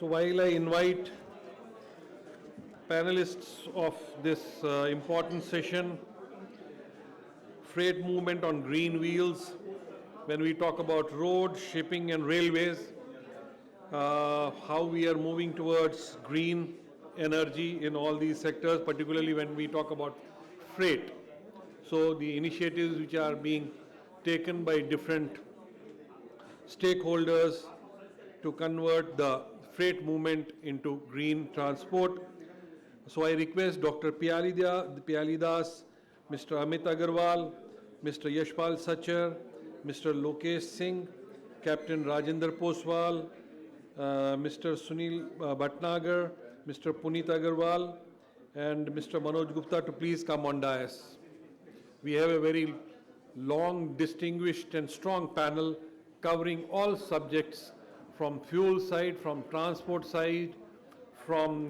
So while I invite panelists of this important session, freight movement on green wheels, when we talk about roads, shipping and railways, how we are moving towards green energy in all these sectors, particularly when we talk about freight. So the initiatives which are being taken by different stakeholders to convert the freight movement into green transport. So I request Dr. Piyali Das, Mr. Amit Agarwal, Mr. Yashpal Sachar, Mr. Lokesh Singh, Captain Rajendra Poswal, Mr. Sunil Bhatnagar, Mr. Puneet Agarwal, and Mr. Manoj Gupta to please come on dais. We have a very long, distinguished and strong panel covering all subjects from fuel side, from transport side, from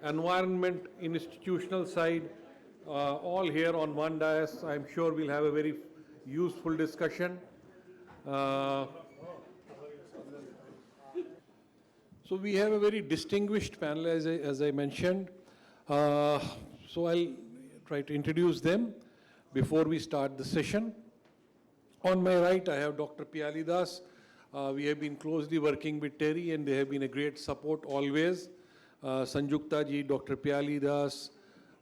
environment, institutional side, all here on one dais. I'm sure we'll have a very useful discussion. So we have a very distinguished panel, as I mentioned. So I'll try to introduce them before we start the session. On my right, I have Dr. Piyali Das. We have been closely working with TERI and they have been a great support always. Sanjukta ji, Dr. Piyali Das,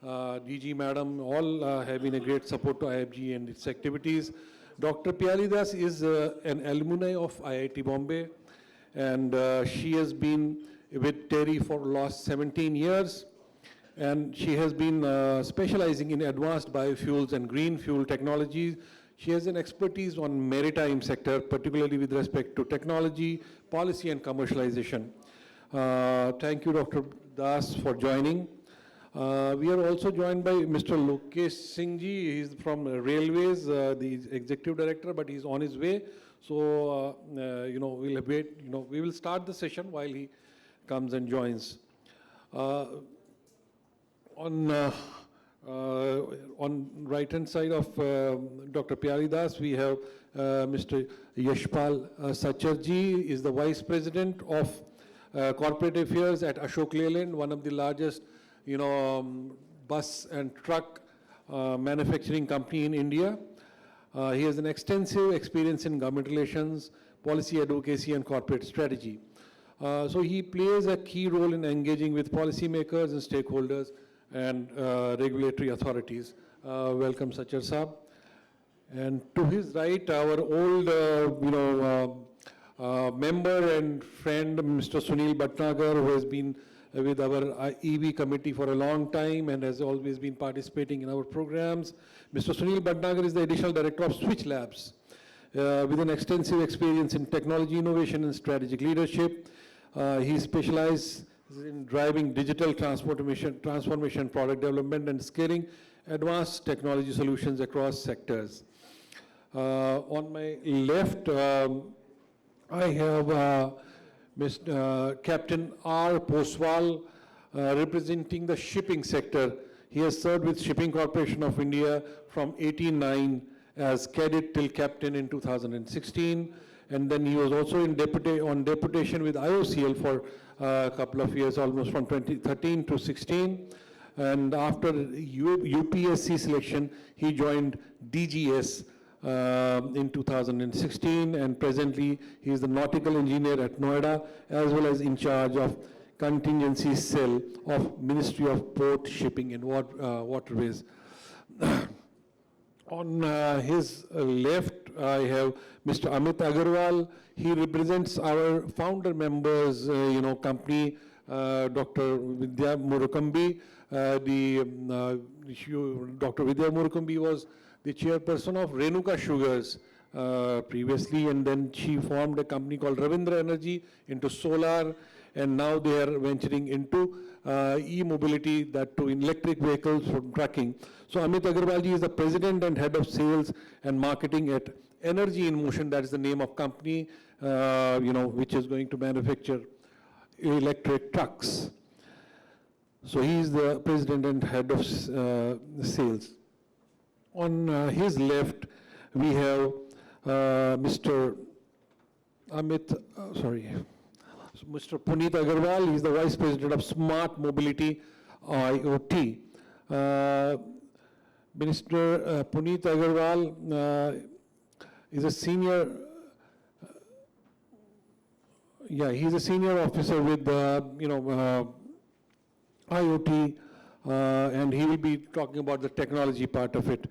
DG Madam, all have been a great support to IFG and its activities. Dr. Piyali Das is an alumni of IIT Bombay, and she has been with TERI for the last 17 years. And she has been specializing in advanced biofuels and green fuel technologies. She has an expertise on maritime sector, particularly with respect to technology, policy and commercialization. Thank you, Dr. Das, for joining. We are also joined by Mr. Lokesh Singh ji. He's from Railways, the executive director, but he's on his way. So, we'll wait. We will start the session while he comes and joins. On right-hand side of Dr. Piyali Das, we have Mr. Yashpal Sachar ji, is the Vice President of Corporate Affairs at Ashok Leyland, one of the largest, bus and truck manufacturing company in India. He has an extensive experience in government relations, policy advocacy, and corporate strategy. So he plays a key role in engaging with policymakers and stakeholders and regulatory authorities. Welcome, Sachar Saab. And to his right, our old, member and friend, Mr. Sunil Bhatnagar, who has been with our EV committee for a long time and has always been participating in our programs. Mr. Sunil Bhatnagar is the additional director of SwitchLabs, with an extensive experience in technology innovation and strategic leadership. He specializes in driving digital transformation, product development, and scaling advanced technology solutions across sectors. On my left, I have Mr. Captain R. Poswal, representing the shipping sector. He has served with Shipping Corporation of India from 1889 as cadet till captain in 2016. And then he was also on deputation with IOCL for a couple of years, almost from 2013 to 16. And after UPSC selection, he joined DGS in 2016. And presently, he is the nautical engineer at Noida, as well as in charge of contingency cell of Ministry of Port, Shipping and Waterways. On his left, I have Mr. Amit Agarwal. He represents our founder members, company, Dr. Vidya Murukambi. Dr. Vidya Murukambi was the chairperson of Renuka Sugars previously, and then she formed a company called Ravindra Energy into solar, and now they are venturing into e-mobility, that to electric vehicles from trucking. So Amit Agarwal ji is the president and head of sales and marketing at Energy in Motion. That is the name of company, which is going to manufacture electric trucks. So he is the president and head of sales. On his left, we have Mr. Amit, Mr. Puneet Agarwal, he is the Vice President of Smart Mobility IoT. Minister Puneet Agarwal is a senior, he's a senior officer with, IoT, and he will be talking about the technology part of it.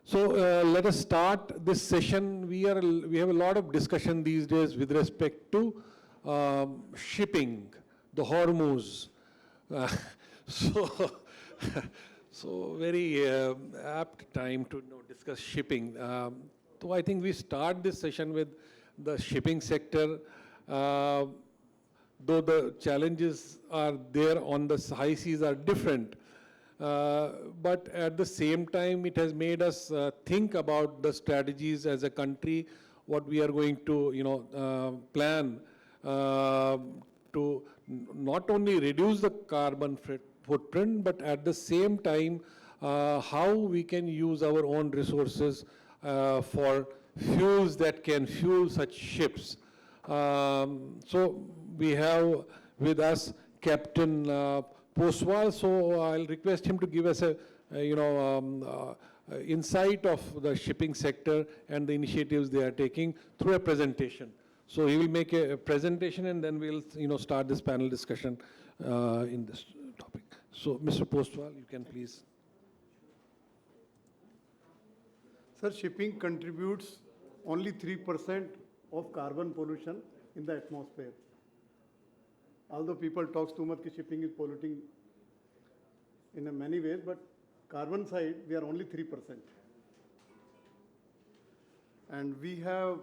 So let us start this session. We have a lot of discussion these days with respect to shipping, the Hormuz. So, so very apt time to discuss shipping. So I think we start this session with the shipping sector. Though the challenges are there on the high seas are different, but at the same time, it has made us think about the strategies as a country, what we are going to, plan to not only reduce the carbon footprint, but at the same time, how we can use our own resources for fuels that can fuel such ships. So we have with us Captain Poswal, so I'll request him to give us a insight of the shipping sector and the initiatives they are taking through a presentation. So he will make a presentation and then we'll start this panel discussion in this topic. So Mr. Poswal, you can please. Sir, shipping contributes only 3% of carbon pollution in the atmosphere. Although people talk too much that shipping is polluting in many ways, but carbon side, we are only 3%. And we have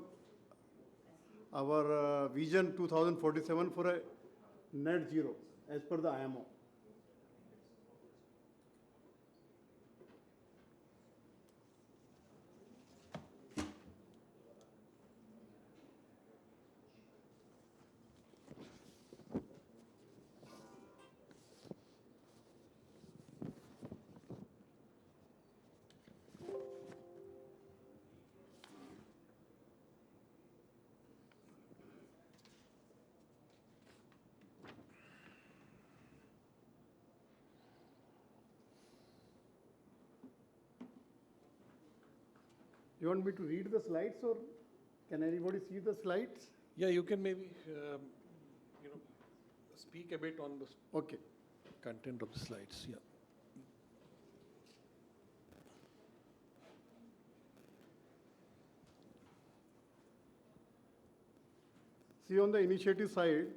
our vision 2047 for a net zero as per the IMO. You want me to read the slides or can anybody see the slides? Yeah, you can maybe speak a bit on the content of the slides. Yeah. See, on the initiative side,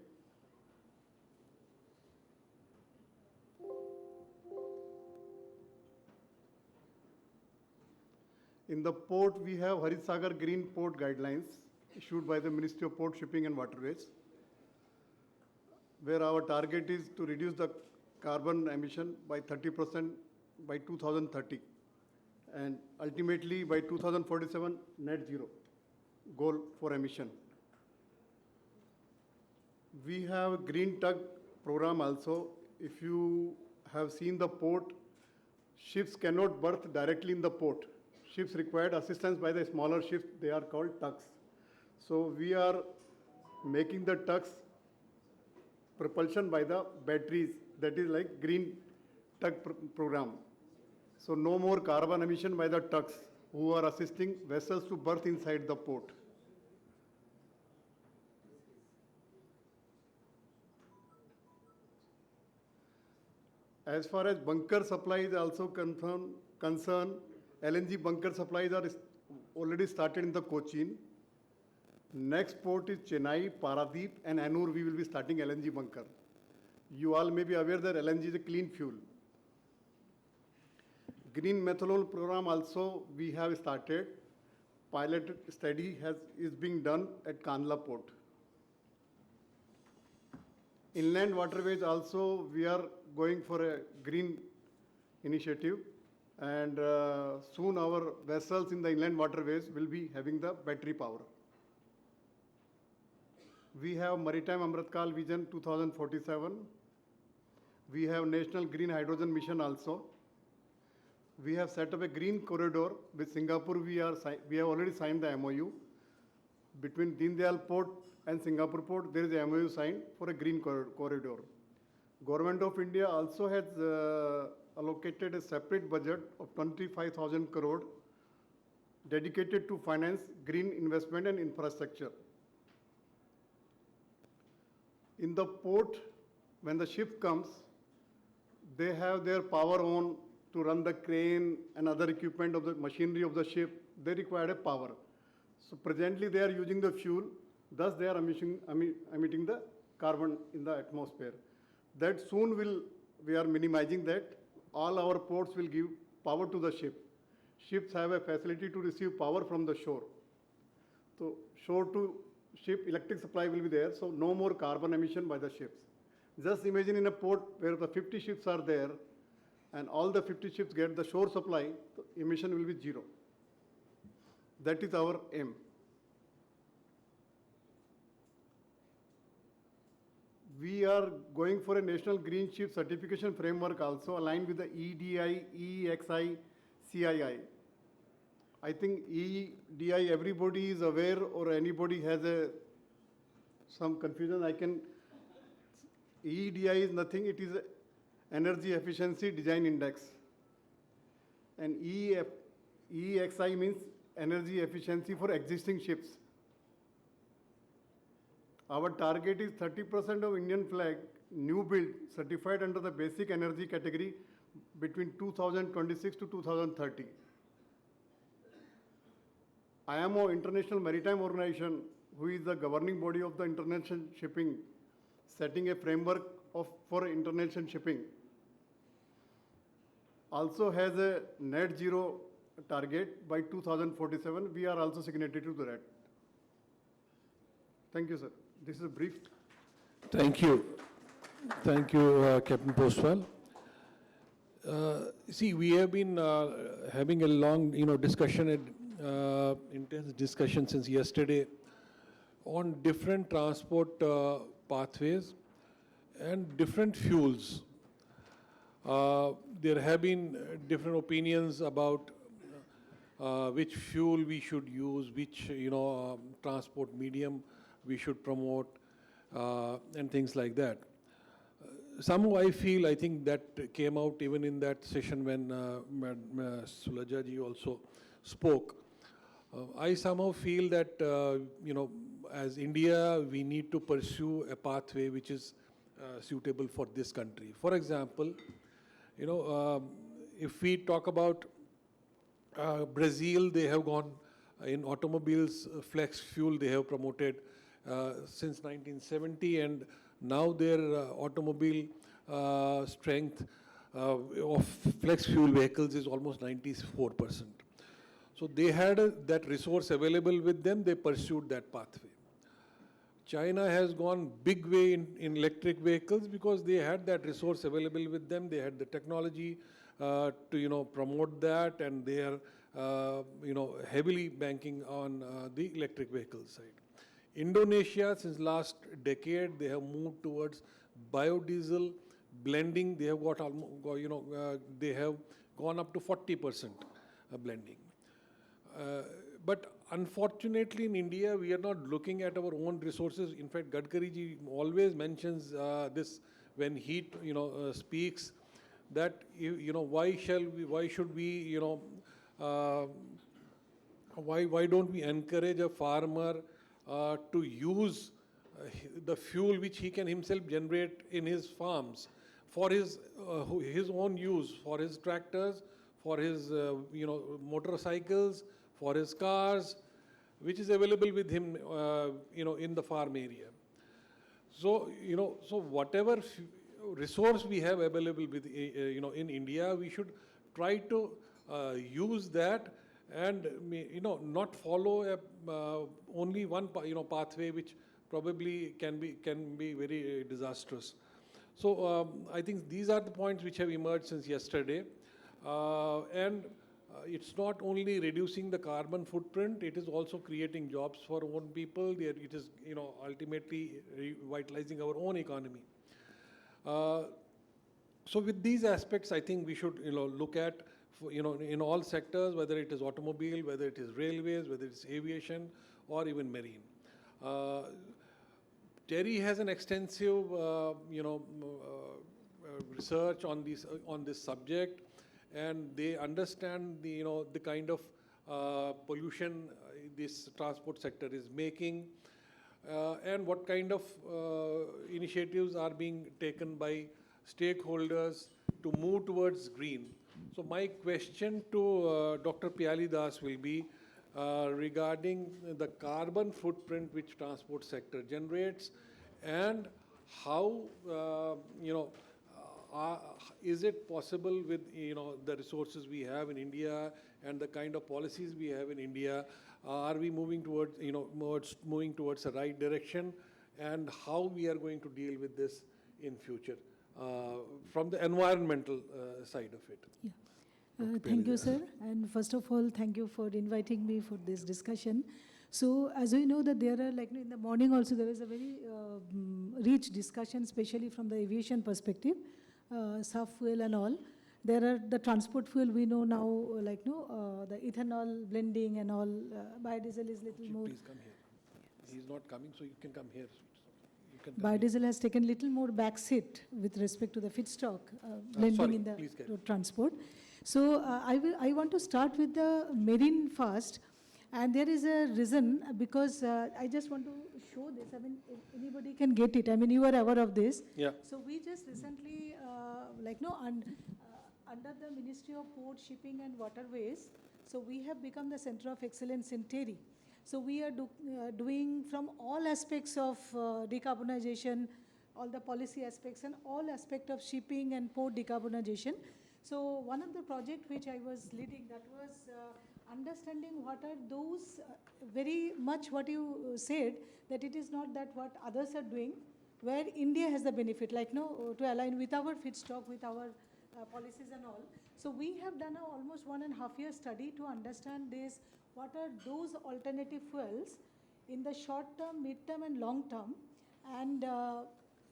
in the port, we have Haritsagar Green Port Guidelines issued by the Ministry of Port, Shipping and Waterways, where our target is to reduce the carbon emission by 30% by 2030 and ultimately by 2047 net zero goal for emission. We have Green Tug program also. If you have seen the port, ships cannot berth directly in the port. Ships required assistance by the smaller ships, they are called tugs. So we are making the tugs propulsion by the batteries, that is like Green Tug program. So no more carbon emission by the tugs who are assisting vessels to berth inside the port. As far as bunker supply is also concerned, LNG bunker supplies are already started in the Cochin. Next port is Chennai, Paradeep, and Annur. We will be starting LNG bunker. You all may be aware that LNG is a clean fuel. Green methanol program also we have started. Pilot study is being done at Kandla port. Inland waterways also we are going for a green initiative. And soon our vessels in the inland waterways will be having the battery power. We have Maritime Amritkal Vision 2047. We have National Green Hydrogen Mission also. We have set up a green corridor with Singapore. We have already signed the MOU between Deen Dayal Port and Singapore port, there is a MOU signed for a green corridor. Government of India also has allocated a separate budget of 25,000 crore dedicated to finance green investment and infrastructure. In the port, when the ship comes, they have their power on to run the crane and other equipment of the machinery of the ship. They require a power. So presently they are using the fuel, thus they are emitting the carbon in the atmosphere. That soon we are minimizing that. All our ports will give power to the ship. Ships have a facility to receive power from the shore. So shore to ship electric supply will be there, so no more carbon emission by the ships. Just imagine in a port where the 50 ships are there and all the 50 ships get the shore supply, the emission will be zero. That is our aim. We are going for a national green ship certification framework also aligned with the EDI, EEXI, CII. I think EDI everybody is aware or anybody has some confusion. EDI is nothing, it is Energy Efficiency Design Index. And EEXI means energy efficiency for existing ships. Our target is 30% of Indian flag new build certified under the basic energy category between 2026 to 2030. IMO, International Maritime Organization, who is the governing body of the international shipping, setting a framework for international shipping, also has a net zero target by 2047. We are also signatory to that. Thank you, sir. This is a brief. Thank you. Thank you, Captain Poswal. See, we have been having a long, discussion, intense discussion since yesterday on different transport pathways and different fuels. There have been different opinions about which fuel we should use, which transport medium we should promote, and things like that. Somehow I think that came out even in that session when Sulajaji also spoke. I somehow feel that, as India, we need to pursue a pathway which is suitable for this country. For example, if we talk about Brazil, they have gone in automobiles, flex fuel they have promoted since 1970, and now their automobile strength of flex fuel vehicles is almost 94%. So they had that resource available with them, they pursued that pathway. China has gone big way in electric vehicles because they had that resource available with them, they had the technology to promote that, and they are heavily banking on the electric vehicle side. Indonesia, since last decade, they have moved towards biodiesel blending. They have got they have gone up to 40% blending. But unfortunately, in India, we are not looking at our own resources. In fact, Gadkari ji always mentions this when he speaks, that why should we why don't we encourage a farmer to use the fuel which he can himself generate in his farms for his own use, for his tractors, for his motorcycles, for his cars, which is available with him in the farm area. So so whatever resource we have available with in India, we should try to use that, and not follow only one pathway which probably can be very disastrous. So I think these are the points which have emerged since yesterday, and it's not only reducing the carbon footprint, it is also creating jobs for our own people. It is ultimately revitalizing our own economy. So with these aspects, I think we should look at in all sectors, whether it is automobile, whether it is railways, whether it's aviation, or even marine. TERI has an extensive, research on this subject, and they understand the kind of pollution this transport sector is making, and what kind of initiatives are being taken by stakeholders to move towards green. So my question to Dr. Piyali Das will be regarding the carbon footprint which transport sector generates, and how is it possible with the resources we have in India and the kind of policies we have in India, are we moving towards moving towards the right direction, and how we are going to deal with this in future from the environmental side of it? Yeah. Thank you, sir. And first of all, thank you for inviting me for this discussion. So, as we know that there are, in the morning also, there is a very rich discussion, especially from the aviation perspective, SAF fuel and all. There are the transport fuel we know now, the ethanol blending and all. Biodiesel is little more. Please come here. He's not coming, so you can come here. You can come Biodiesel has taken little more backseat with respect to the feedstock blending in the road transport. So I want to start with the marine first, and there is a reason, because I just want to show this. I mean, if anybody can get it. I mean, you are aware of this. Yeah. So we just recently, under the Ministry of Port, Shipping and Waterways, so we have become the Center of Excellence in TERI. So we are doing from all aspects of decarbonization, all the policy aspects and all aspects of shipping and port decarbonization. So one of the projects which I was leading, that was understanding what are those, very much what you said, that it is not that what others are doing, where India has the benefit, to align with our feedstock, with our policies and all. So we have done a almost 1.5 year study to understand this, what are those alternative fuels in the short term, mid term and long term, and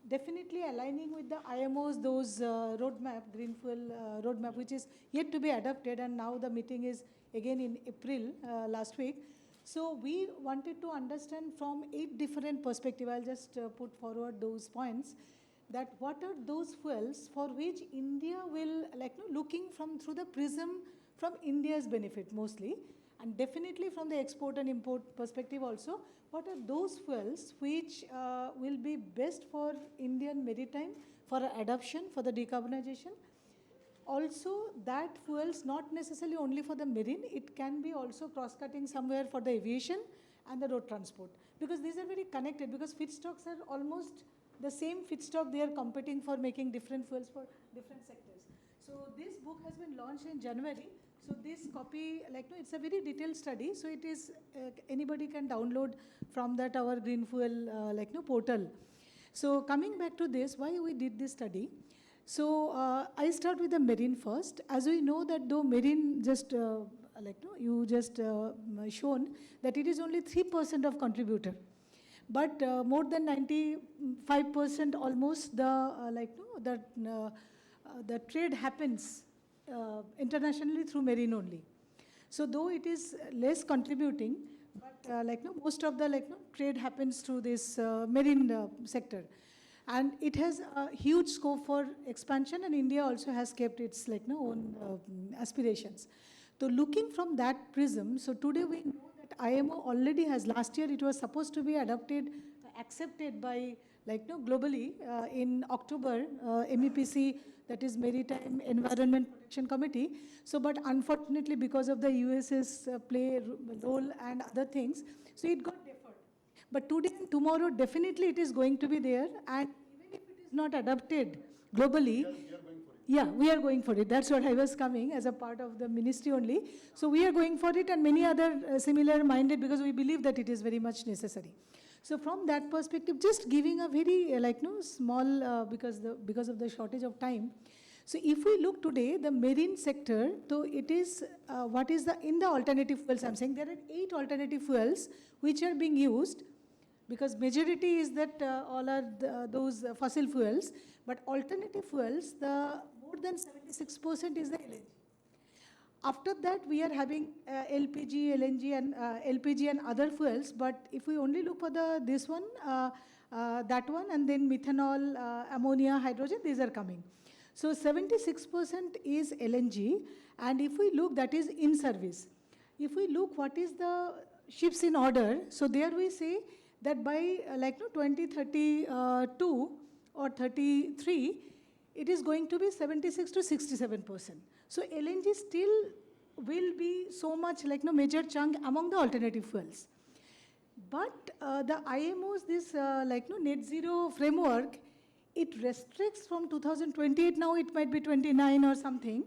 definitely aligning with the IMO's those roadmap, green fuel roadmap, which is yet to be adopted, and now the meeting is again in April last week. So we wanted to understand from 8 different perspectives. I'll just put forward those points, that what are those fuels for which India will, looking through the prism from India's benefit mostly, and definitely from the export and import perspective also, what are those fuels which will be best for Indian maritime, for adoption, for the decarbonization. Also, that fuels not necessarily only for the marine, it can be also cross-cutting somewhere for the aviation and the road transport. Because these are very connected, because feedstocks are almost the same feedstock, they are competing for making different fuels for different sectors. So this book has been launched in January. So this copy, it's a very detailed study. So it is, anybody can download from that our green fuel, portal. So coming back to this, why we did this study. So I start with the marine first. As we know that though marine just, you just shown that it is only 3% of contributor. But more than 95% almost the trade happens internationally through marine only. So though it is less contributing, but most of the trade happens through this marine sector. And it has a huge scope for expansion, and India also has kept its own aspirations. So looking from that prism, so today we know that IMO already has, last year it was supposed to be adopted, accepted by globally in October, MEPC, that is Maritime Environment Protection Committee. So but unfortunately because of the US's play role and other things, so it got deferred. But today and tomorrow definitely it is going to be there, and even if it is not adopted globally, we are going for it. That's what I was coming as a part of the ministry only. So we are going for it, and many other similar minded, because we believe that it is very much necessary. So from that perspective, just giving a very small, because of the shortage of time. So if we look today, the marine sector, so it is, what is in the alternative fuels, I'm saying there are 8 alternative fuels which are being used, because majority is that all are those fossil fuels, but alternative fuels, the more than 76% is the LNG. After that, we are having LPG, LNG, and LPG and other fuels. But if we only look for this one, that one, and then methanol, ammonia, hydrogen, these are coming. So 76% is LNG, and if we look, that is in service. If we look what is the ships in order, so there we say that by 2032 or 33, it is going to be 76 to 67%. So LNG still will be so much major chunk among the alternative fuels. But the IMO's this net zero framework, it restricts from 2028, now it might be 29 or something.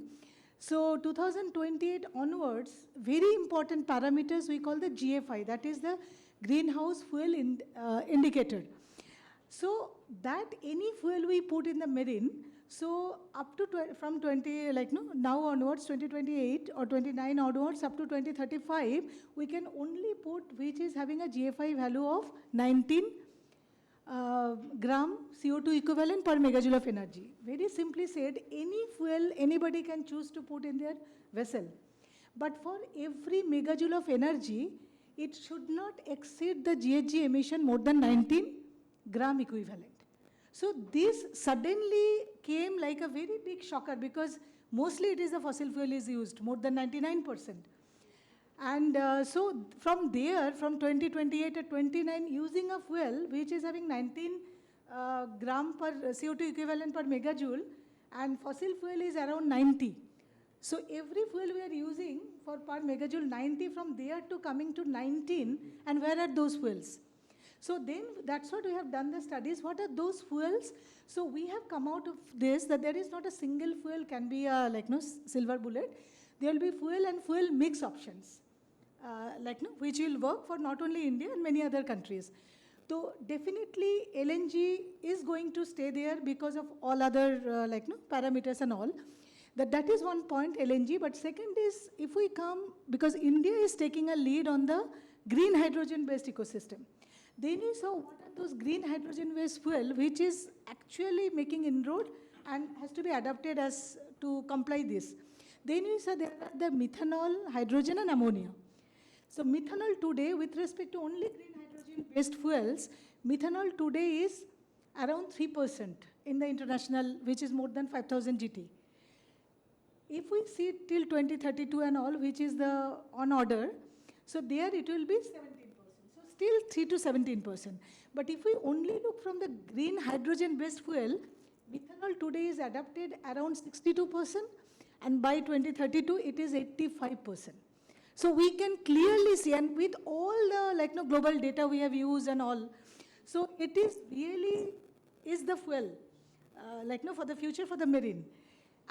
So 2028 onwards, very important parameters we call the GFI, that is the greenhouse fuel indicator. So that any fuel we put in the marine, so up to from 20, now onwards, 2028 or 29 onwards, up to 2035, we can only put which is having a GFI value of 19 gram CO2 equivalent per megajoule of energy. Very simply said, any fuel anybody can choose to put in their vessel. But for every megajoule of energy, it should not exceed the GHG emission more than 19 gram equivalent. So this suddenly came like a very big shocker because mostly it is the fossil fuel is used, more than 99%. And so from there, from 2028 to 29, using a fuel which is having 19 gram per CO2 equivalent per megajoule, and fossil fuel is around 90. So every fuel we are using for per megajoule 90, from there to coming to 19, and where are those fuels? So then that's what we have done the studies. What are those fuels? So we have come out of this that there is not a single fuel can be a silver bullet. There will be fuel and fuel mix options, which will work for not only India and many other countries. So definitely LNG is going to stay there because of all other parameters and all. That is one point, LNG. But second is, if we come, because India is taking a lead on the green hydrogen-based ecosystem. Then we saw what are those green hydrogen-based fuel, which is actually making inroad and has to be adapted as to comply this. Then we saw there are the methanol, hydrogen, and ammonia. So methanol today, with respect to only green hydrogen-based fuels, methanol today is around 3% in the international, which is more than 5,000 GT. If we see till 2032 and all, which is the on order, so there it will be 17%. So still 3 to 17%. But if we only look from the green hydrogen-based fuel, methanol today is adapted around 62%, and by 2032 it is 85%. So we can clearly see, and with all the global data we have used and all, so it is really is the fuel, for the future for the marine.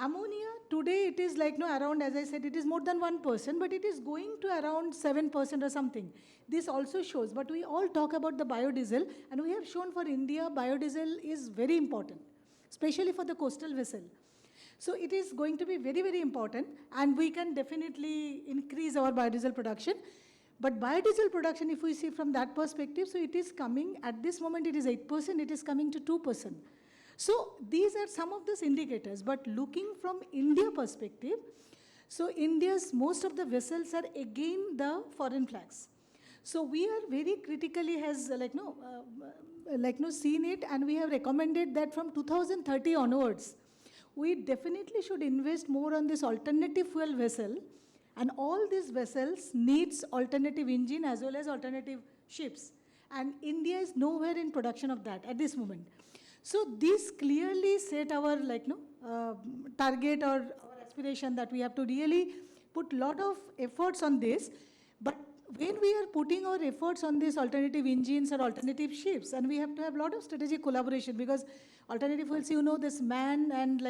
Ammonia, today it is around, as I said, it is more than 1%, but it is going to around 7% or something. This also shows, but we all talk about the biodiesel, and we have shown for India, biodiesel is very important, especially for the coastal vessel. So it is going to be very, very important, and we can definitely increase our biodiesel production. But biodiesel production, if we see from that perspective, so it is coming, at this moment it is 8%, it is coming to 2%. So these are some of those indicators, but looking from India perspective, so India's most of the vessels are again the foreign flags. So we are very critically has seen it, and we have recommended that from 2030 onwards, we definitely should invest more on this alternative fuel vessel, and all these vessels needs alternative engine as well as alternative ships. And India is nowhere in production of that at this moment. So this clearly set our target or our aspiration that we have to really put lot of efforts on this. But when we are putting our efforts on these alternative engines or alternative ships, and we have to have a lot of strategic collaboration, because alternative fuels, this MAN and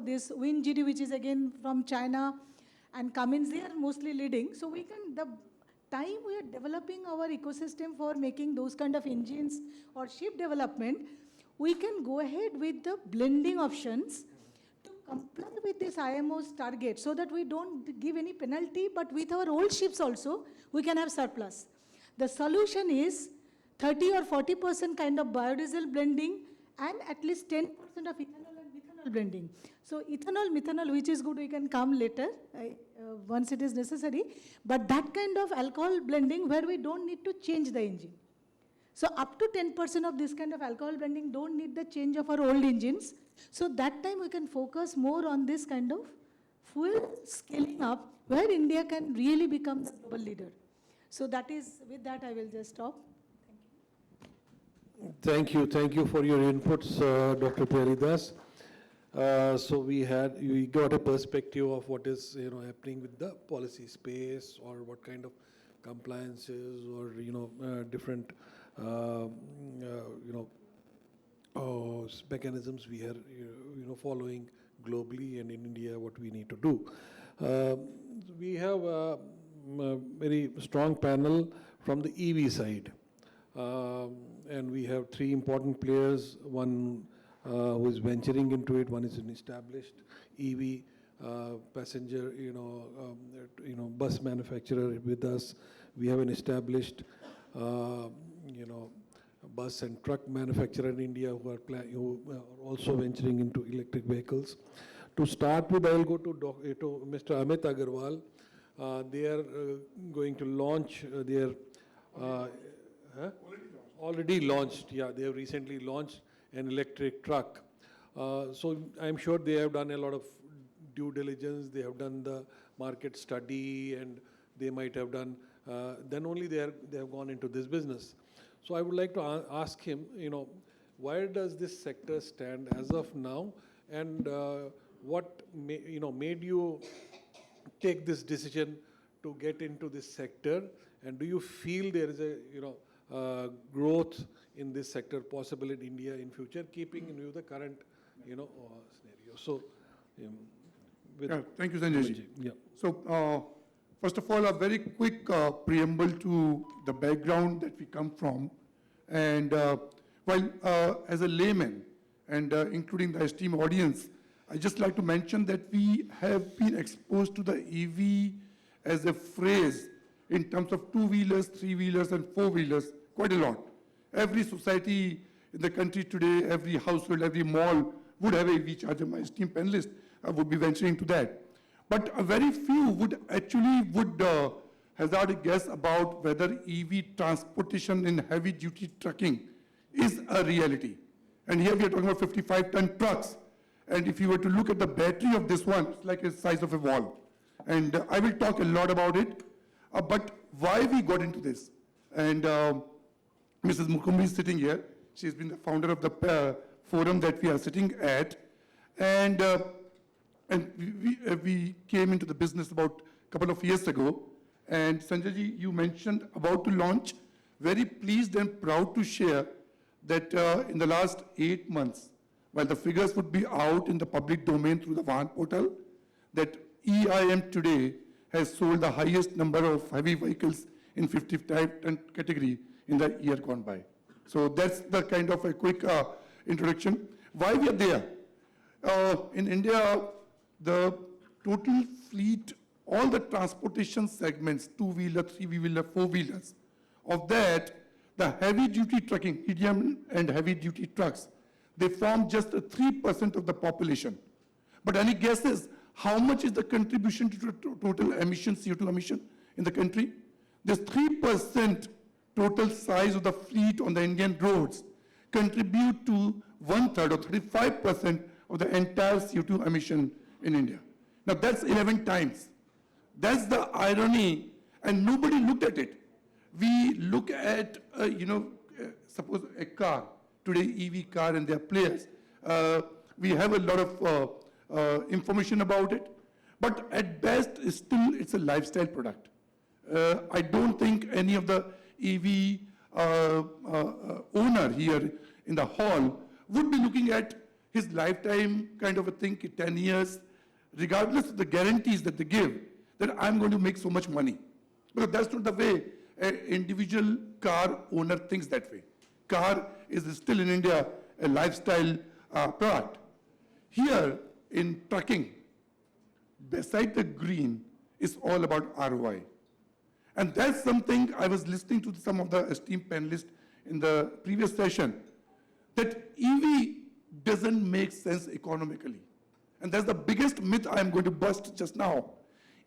this wind GD, which is again from China, and Cummins, they are mostly leading. So we can, the time we are developing our ecosystem for making those kind of engines or ship development, we can go ahead with the blending options to comply with this IMO's target, so that we don't give any penalty, but with our old ships also, we can have surplus. The solution is 30 or 40% kind of biodiesel blending, and at least 10% of ethanol and methanol blending. So ethanol, methanol, which is good, we can come later, once it is necessary, but that kind of alcohol blending where we don't need to change the engine. So up to 10% of this kind of alcohol blending don't need the change of our old engines. So that time we can focus more on this kind of fuel scaling up where India can really become the global leader. So that is, with that I will just stop. Thank you for your inputs, Dr. Piyali. So we got a perspective of what is happening with the policy space, or what kind of compliances, or different mechanisms we are following globally, and in India what we need to do. We have a very strong panel from the EV side, and we have three important players. One who is venturing into it. One is an established EV passenger, bus manufacturer with us. We have an established, bus and truck manufacturer in India who are also venturing into electric vehicles. To start with, I will go to Mr. Amit Agarwal. They are going to launch their already launched. Yeah, they have recently launched an electric truck. So I'm sure they have done a lot of due diligence. They have done the market study, and they might have done. Then only they have gone into this business. So I would like to ask him, where does this sector stand as of now, and what made you take this decision to get into this sector, and do you feel there is a growth in this sector possible in India in future, keeping in view the current scenario? So, thank you, Sanjay. Yeah. So, first of all, a very quick preamble to the background that we come from. And while as a layman, and including the esteemed audience, I just like to mention that we have been exposed to the EV as a phrase in terms of two-wheelers, three-wheelers, and four-wheelers quite a lot. Every society in the country today, every household, every mall would have an EV charger. My esteemed panelist would be venturing to that. But a very few would hazard a guess about whether EV transportation in heavy-duty trucking is a reality. And here we are talking about 55-ton trucks. And if you were to look at the battery of this one, it's like the size of a wall. And I will talk a lot about it. But why we got into this? And Mrs. Mukumbi is sitting here. She's been the founder of the forum that we are sitting at. And we came into the business about a couple of years ago. And Sanjay, you mentioned about to launch. Very pleased and proud to share that in the last 8 months, while the figures would be out in the public domain through the Vahan portal, that EIM today has sold the highest number of heavy vehicles in 55-ton category in the year gone by. So that's the kind of a quick introduction. Why we are there? In India, the total fleet, all the transportation segments, two-wheeler, three-wheeler, four-wheelers, of that, the heavy-duty trucking, medium and heavy-duty trucks, they form just 3% of the population. But any guesses, how much is the contribution to total emission, CO2 emission in the country? This 3% total size of the fleet on the Indian roads contribute to 1/3 or 35% of the entire CO2 emission in India. Now that's 11 times. That's the irony, and nobody looked at it. We look at, suppose a car, today EV car and their players. We have a lot of information about it, but at best, still it's a lifestyle product. I don't think any of the EV owner here in the hall would be looking at his lifetime kind of a thing, 10 years, regardless of the guarantees that they give, that I'm going to make so much money. Because that's not the way an individual car owner thinks that way. Car is still in India a lifestyle product. Here in trucking, beside the green, is all about ROI. And that's something I was listening to some of the esteemed panelists in the previous session, that EV doesn't make sense economically. And that's the biggest myth I'm going to bust just now.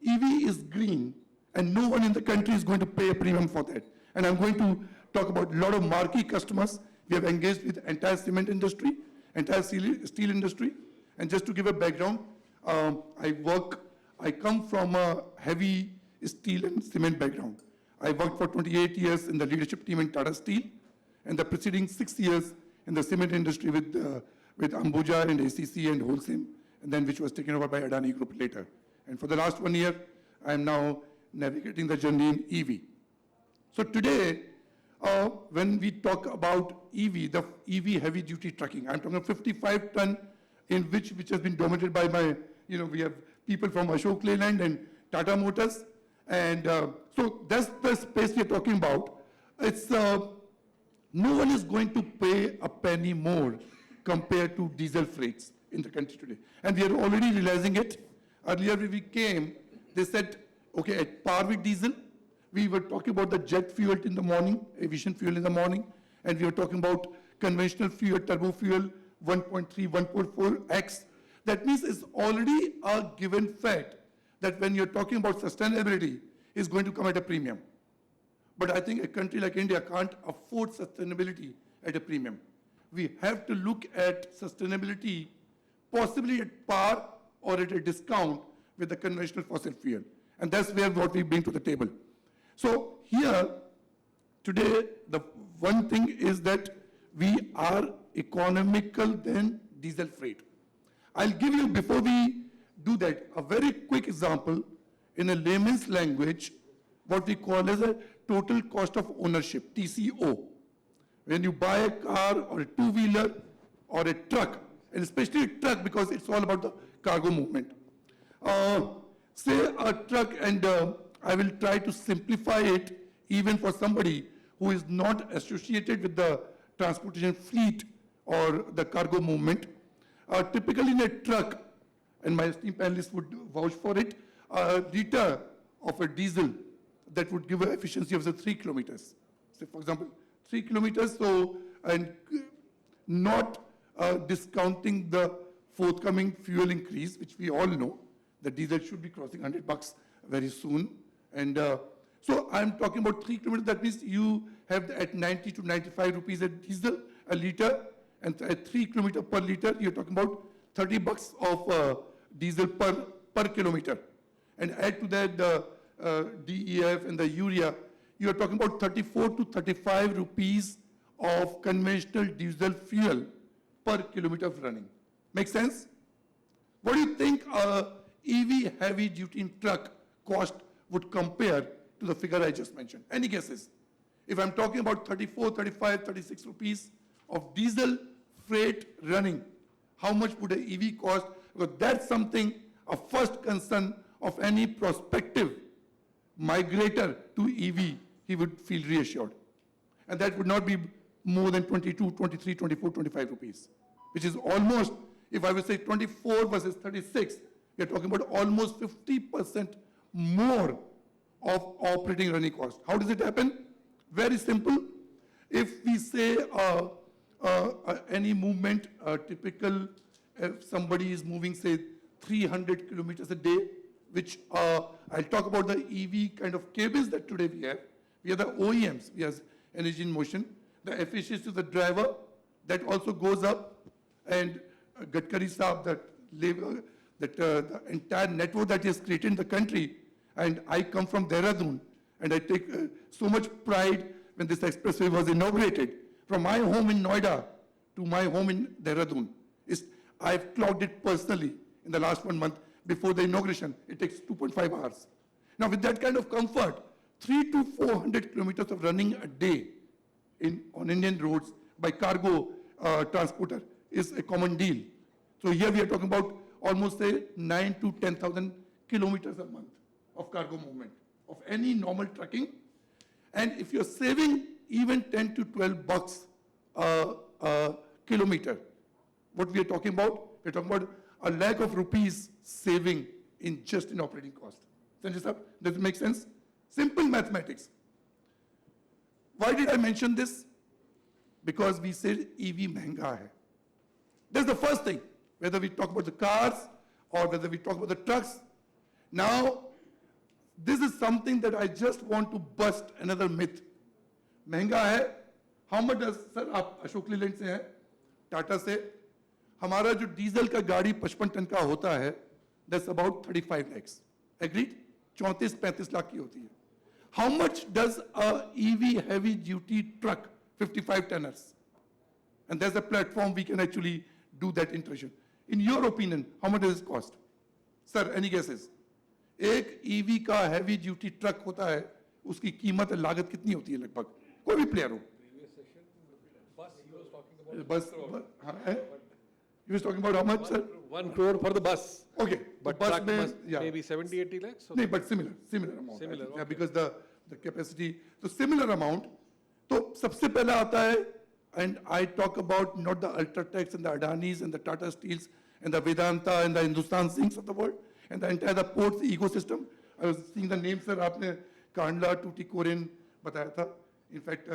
EV is green, and no one in the country is going to pay a premium for that. And I'm going to talk about a lot of marquee customers. We have engaged with entire cement industry, entire steel industry. And just to give a background, I come from a heavy steel and cement background. I worked for 28 years in the leadership team in Tata Steel, and the preceding 6 years in the cement industry with Ambuja and ACC and Holcim, and then which was taken over by Adani Group later. And for the last 1 year, I am now navigating the journey in EV. So today, when we talk about EV, the EV heavy duty trucking, I'm talking 55 ton in which has been dominated by my, we have people from Ashok, Leyland and Tata Motors. And so that's the space we're talking about. It's, no one is going to pay a penny more compared to diesel freights in the country today. And we are already realizing it. Earlier when we came, they said, okay, at par with diesel, we were talking about the jet fuel in the morning, aviation fuel in the morning, and we were talking about conventional fuel, turbo fuel, 1.3, 1.4x. That means it's already a given fact that when you're talking about sustainability, it's going to come at a premium. But I think a country like India can't afford sustainability at a premium. We have to look at sustainability possibly at par or at a discount with the conventional fossil fuel. And that's where what we bring to the table. So here, today, the one thing is that we are economical than diesel freight. I'll give you, before we do that, a very quick example in a layman's language, what we call as a total cost of ownership, TCO. When you buy a car or a two-wheeler or a truck, and especially a truck because it's all about the cargo movement. Say a truck, and I will try to simplify it even for somebody who is not associated with the transportation fleet or the cargo movement. Typically in a truck, and my esteemed panelists would vouch for it, a liter of a diesel that would give an efficiency of 3 kilometers. Say, for example, 3 kilometers, so, and not discounting the forthcoming fuel increase, which we all know, the diesel should be crossing $100 very soon. And so I'm talking about 3 kilometers, that means you have at 90 to 95 rupees a diesel, a liter, and at 3 kilometers per liter, you're talking about $30 of diesel per kilometer. And add to that the DEF and the urea, you're talking about 34 to 35 rupees of conventional diesel fuel per kilometer of running. Make sense? What do you think EV heavy duty truck cost would compare to the figure I just mentioned? Any guesses? If I'm talking about 34, 35, 36 rupees of diesel freight running, how much would an EV cost? Because that's something, a first concern of any prospective migrator to EV, he would feel reassured. And that would not be more than 22, 23, 24, 25 rupees, which is almost, if I would say 24 versus 36, we are talking about almost 50% more of operating running cost. How does it happen? Very simple. If we say any movement, typical, if somebody is moving, say, 300 kilometers a day, which I'll talk about the EV kind of cables that today we have. We have the OEMs, we have energy in motion. The efficiency of the driver, that also goes up. And Gadkari Saab, the entire network that he has created in the country. And I come from Dehradun, and I take so much pride when this expressway was inaugurated. From my home in Noida to my home in Dehradun, I've clocked it personally in the last 1 month before the inauguration. It takes 2.5 hours. Now with that kind of comfort, 300 to 400 kilometers of running a day on Indian roads by cargo transporter is a common deal. So here we are talking about almost say 9 to 10,000 kilometers a month of cargo movement of any normal trucking. And if you're saving even 10 to 12 bucks a kilometer, what we are talking about? We're talking about a lakh of rupees saving in just in operating cost. Sanjay sir, does it make sense? Simple mathematics. Why did I mention this? Because we said EV महंगा hai. That's the first thing, whether we talk about the cars or whether we talk about the trucks. Now, this is something that I just want to bust another myth. महंगा है. How much does, sir आप अशोक लीलैंड से हैं, टाटा से, हमारा जो diesel का गाड़ी 55 टन का होता है, that's about 35 lakhs. Agreed? 34-35 lakh की होती है. How much does a EV heavy duty truck, 55 tonners? And there's a platform we can actually do that interaction. In your opinion, how much does it cost? Sir, any guesses? एक EV का heavy duty truck होता है, उसकी कीमत लागत कितनी होती है लगभग? कोई भी प्लेयर हो. Bus, he was talking about how much, sir? 1 crore for the bus. Okay, But bus truck में, must yeah. maybe 70-80 lakhs? No, but similar amount. Similar, Yeah, okay. because the capacity, so similar amount. तो सबसे पहला आता है, and I talk about not the Ultratechs and the Adanis and the Tata Steels and the Vedanta and the Hindustan Singhs of the world and the entire the ports ecosystem. I was seeing the names, sir, आपने Kandla, Tuticorin बताया था. In fact,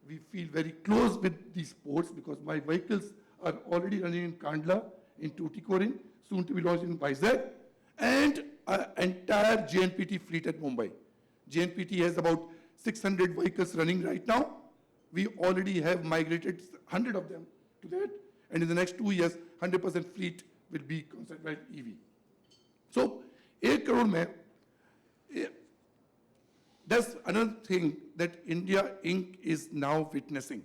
we feel very close with these ports because my vehicles are already running in Kandla, in Tuticorin, soon to be launched in Vizag, and an entire JNPT fleet at Mumbai. JNPT has about 600 vehicles running right now. We already have migrated 100 of them to that, and in the next 2 years, 100% fleet will be considered EV. So, 1 crore mein, that's another thing that India Inc. is now witnessing.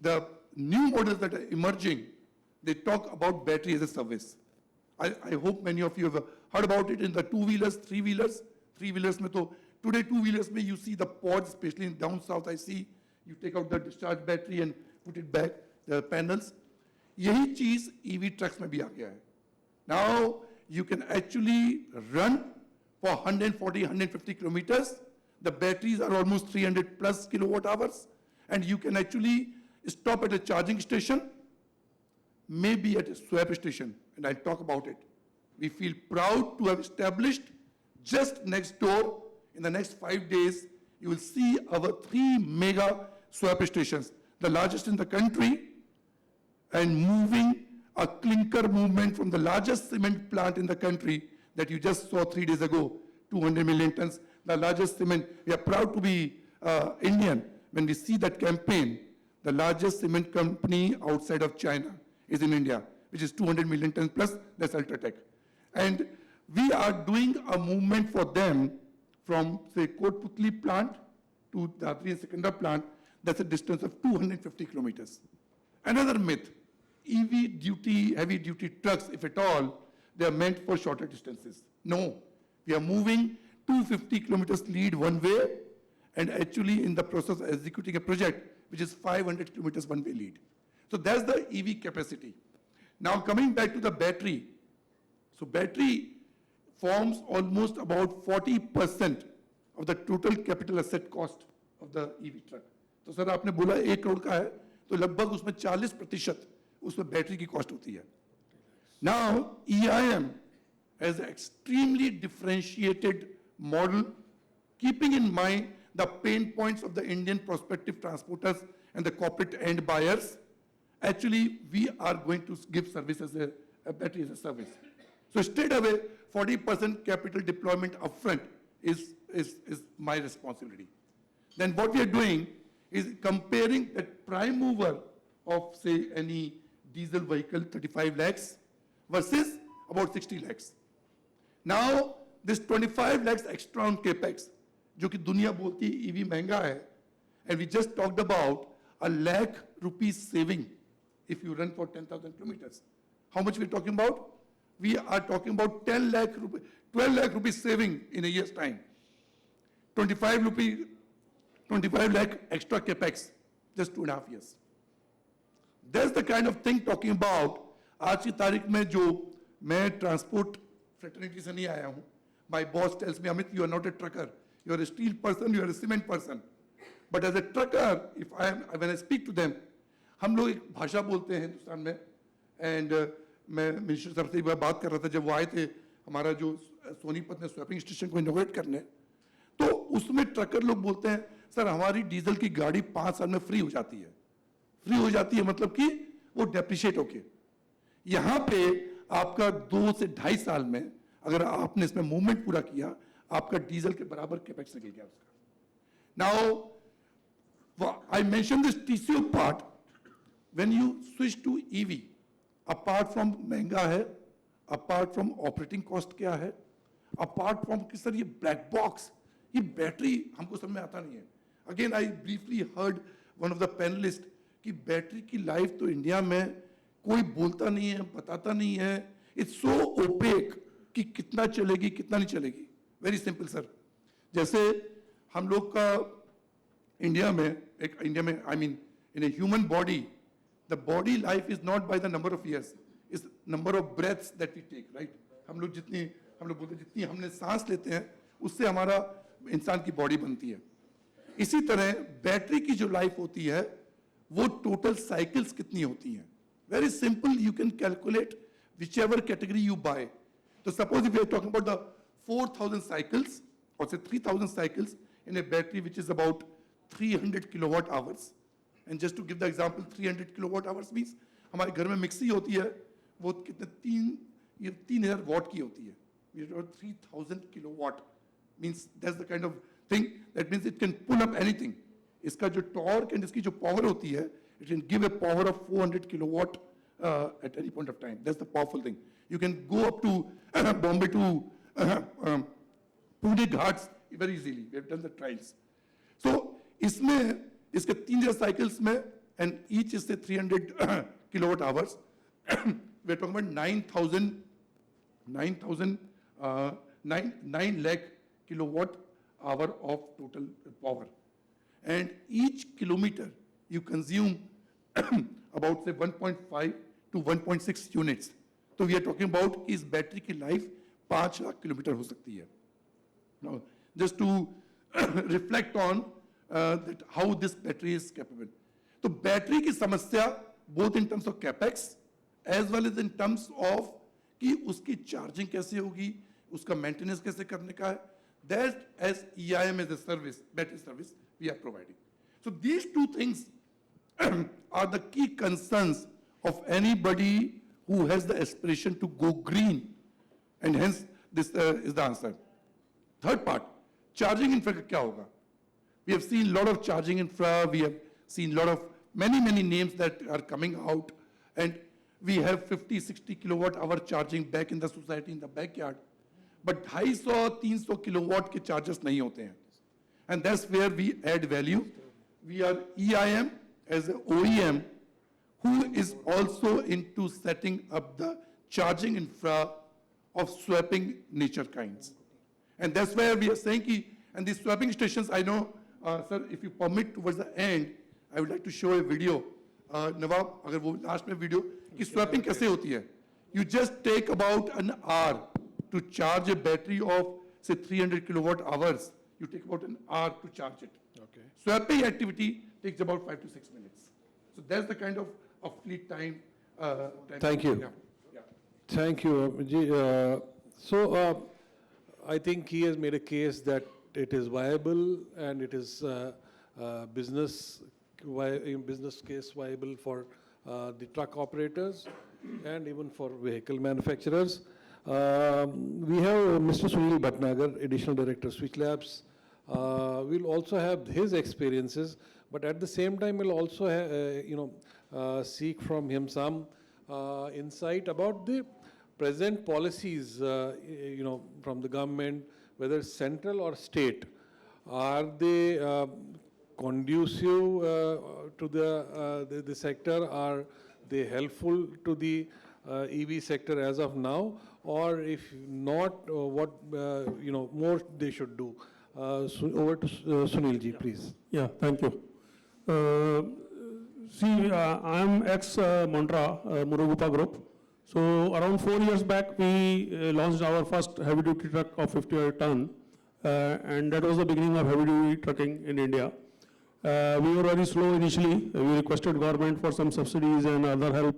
The new models that are emerging, they talk about battery as a service. I hope many of you have heard about it in the two-wheelers, three-wheelers. Three-wheelers mein to, today two-wheelers mein you see the pods, especially in down south I see, you take out the discharge battery and put it back, the panels. Yahi cheez EV trucks mein bhi aa gaya hai. Now you can actually run for 140, 150 kilometers. The batteries are almost 300 plus kilowatt hours. And you can actually stop at a charging station, maybe at a swap station. And I'll talk about it. We feel proud to have established just next door, in the next 5 days, you will see our 3 mega swap stations, the largest in the country, and moving a clinker movement from the largest cement plant in the country that you just saw 3 days ago, 200 million tons, the largest cement. We are proud to be Indian. When we see that campaign, the largest cement company outside of China is in India, which is 200 million tons plus, that's Ultratech. And we are doing a movement for them from, say, Kotputli plant to Dadri and Sikandar plant, that's a distance of 250 kilometers. Another myth, EV duty, heavy duty trucks, if at all, they are meant for shorter distances. No, we are moving 250 kilometers lead one way, and actually in the process of executing a project, which is 500 kilometers one way lead. So that's the EV capacity. Now coming back to the battery. So battery forms almost about 40% of the total capital asset cost of the EV truck. तो sir आपने बोला 1 करोड़ का है, तो लगभग उसमें 40% उसमें battery की कॉस्ट होती है. Now EIM has an extremely differentiated model, keeping in mind the pain points of the Indian prospective transporters and the corporate end buyers. Actually, we are going to give service as a battery as a service. So straight away, 40% capital deployment upfront is my responsibility. Then what we are doing is comparing that prime mover of, say, any diesel vehicle, 35 lakhs, versus about 60 lakhs. Now, this 25 lakhs extra on capex, जो कि दुनिया बोलती है EV महंगा है, and we just talked about ₹1 lakh saving if you run for 10,000 kilometers. How much we are talking about? We are talking about 12 lakh rupees saving in a year's time. 25 lakh extra capex, just 2.5 years. That's the kind of thing talking about. आज की तारीख में जो मैं transport fraternity से नहीं आया हूँ. My boss tells me, Amit, you are not a trucker. You are a steel person, you are a cement person. But as a trucker, when I speak to them, हम लोग एक भाषा बोलते हैं हिंदुस्तान में. And मैं मिनिस्टर साहब से एक बार बात कर रहा था जब वो आए थे हमारा जो सोनीपत में स्वैपिंग स्टेशन को इनोवेट करने, तो उसमें ट्रकर लोग बोलते हैं सर हमारी डीजल की गाड़ी 5 साल में फ्री हो जाती है. फ्री हो जाती है मतलब कि वो डेप्रिशिएट होके. यहाँ पे आपका 2 से 2.5 साल में अगर आपने इसमें मूवमेंट पूरा किया, आपका डीजल के बराबर कैपेक्स निकल गया उसका. Now I mentioned this TCO part. When you switch to EV, apart from महंगा है, apart from operating cost क्या है, apart from कि सर ये black box, ये बैटरी हमको समझ में आता नहीं है. Again, I briefly heard one of the panelists कि बैटरी की लाइफ तो इंडिया में कोई बोलता नहीं है, बताता नहीं है. It's so opaque कि कितना चलेगी, कितना नहीं चलेगी. Very simple, sir. जैसे हम लोग का इंडिया में, I mean, in a human body, the body life is not by the number of years, it's number of breaths that we take, right? हम लोग बोलते हैं जितनी हमने सांस लेते हैं, उससे हमारा इंसान की बॉडी बनती है. इसी तरह बैटरी की जो लाइफ होती है, वो टोटल साइकिल्स कितनी होती हैं. Very simple, you can calculate whichever category you buy. So suppose if we are talking about the 4,000 cycles, or say 3,000 cycles in a battery which is about 300 kilowatt hours. And just to give the example, 300 kilowatt hours means हमारे घर में mixie होती है, वो कितने 3,000 watt की होती है. 3,000 kilowatt means that's the kind of thing that means it can pull up anything. इसका जो torque and इसकी जो power होती है, it can give a power of 400 kilowatt at any point of time. That's the powerful thing. You can go up to Bombay to Pune Ghats very easily. We have done the trials. So इसमें इसके 3,000 cycles में and each is say 300 kilowatt hours. We are talking about 9 lakh kilowatt hour of total power. And each kilometer you consume about say 1.5 to 1.6 units. So we are talking about is battery की life 5 lakh kilometer हो सकती है. Now, just to reflect on that how this battery is capable. तो battery की समस्या both in terms of capex as well as in terms of कि उसकी charging कैसे होगी, उसका maintenance कैसे करने का है. That as EIM as a service, battery service, we are providing. So these two things are the key concerns of anybody who has the aspiration to go green, and hence this is the answer. Third part, charging infra का क्या होगा? We have seen a lot of charging infra, we have seen a lot of many names that are coming out, and we have 50-60 kilowatt hour charging back in the society in the backyard. But 250-300 kilowatt के chargers नहीं होते हैं. And that's where we add value. We are EIM as an OEM who is also into setting up the charging infra of swapping nature kinds. And that's where we are saying कि, and these swapping stations, I know, sir, if you permit towards the end, I would like to show a video. Nawab, अगर वो last में video, कि swapping कैसे होती है. You just take about an hour to charge a battery of say 300 kilowatt hours. You take about an hour to charge it. Okay. Swapping activity takes about 5 to 6 minutes. So that's the kind of fleet time. Thank you. Yeah. Thank you, Ji. I think he has made a case that it is viable and it is business case viable for the truck operators and even for vehicle manufacturers. We have Mr. Sunil Bhatnagar, Additional Director, SwitchLabs. We'll also have his experiences, but at the same time, we'll also seek from him some insight about the present policies, from the government, whether central or state. Are they conducive to the sector? Are they helpful to the EV sector as of now? Or if not, what more they should do? So over to Sunil ji, please. Yeah, thank you. I am ex-Montra Murugupa Group. So around 4 years back, we launched our first heavy-duty truck of 50 ton, and that was the beginning of heavy-duty trucking in India. We were very slow initially. We requested government for some subsidies and other help,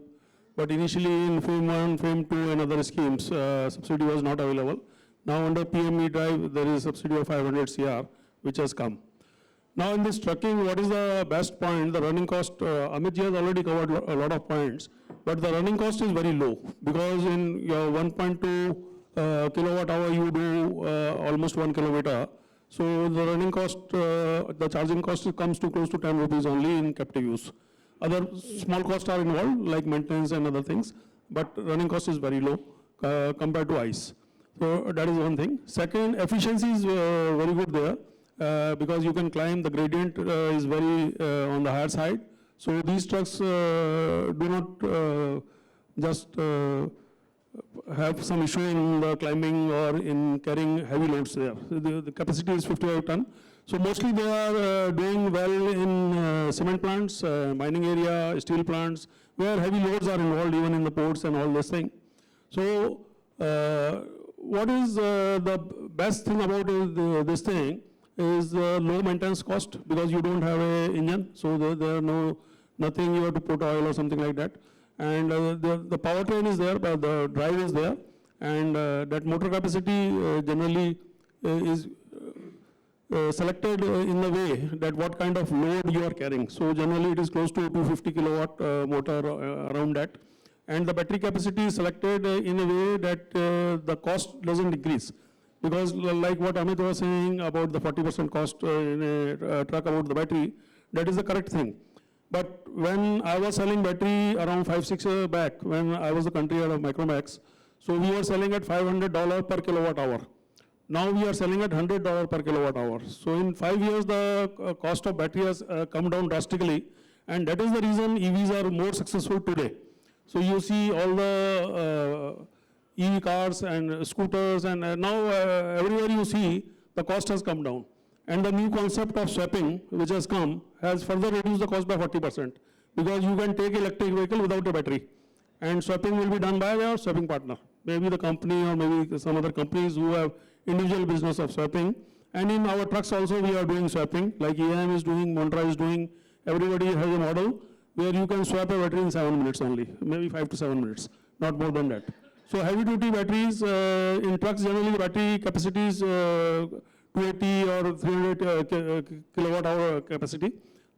but initially in FAME 1, FAME 2 and other schemes, subsidy was not available. Now under PME drive, there is a subsidy of 500 CR, which has come. Now in this trucking, what is the best point? The running cost, Amit ji has already covered a lot of points, but the running cost is very low because in your 1.2 kilowatt hour, you do almost 1 kilometer. So the running cost, the charging cost comes to close to 10 rupees only in captive use. Other small costs are involved like maintenance and other things, but running cost is very low compared to ICE. So that is one thing. Second, efficiency is very good there because you can climb, the gradient is very on the higher side. So these trucks do not just have some issue in the climbing or in carrying heavy loads there. The capacity is 55 ton. So mostly they are doing well in cement plants, mining area, steel plants, where heavy loads are involved even in the ports and all this thing. So what is the best thing about this thing is low maintenance cost because you don't have a engine, so there are nothing you have to put oil or something like that. And the powertrain is there, but the drive is there, and that motor capacity generally is selected in the way that what kind of load you are carrying. So generally it is close to 250 kilowatt motor around that. And the battery capacity is selected in a way that the cost doesn't increase. Because like what Amit was saying about the 40% cost in a truck about the battery, that is the correct thing. But when I was selling battery around 5-6 years back, when I was the country head of Micromax, so we were selling at $500 per kilowatt hour. Now we are selling at $100 per kilowatt hour. So in 5 years, the cost of battery has come down drastically, and that is the reason EVs are more successful today. So you see all the EV cars and scooters, and now everywhere you see, the cost has come down. And the new concept of swapping, which has come, has further reduced the cost by 40%, because you can take electric vehicle without a battery. And swapping will be done by your swapping partner, maybe the company or maybe some other companies who have individual business of swapping. And in our trucks also we are doing swapping, like EM is doing, Montra is doing, everybody has a model where you can swap a battery in 7 minutes only, maybe 5 to 7 minutes, not more than that. So heavy duty batteries, in trucks generally the battery capacity is 280 or 300 kilowatt hour capacity.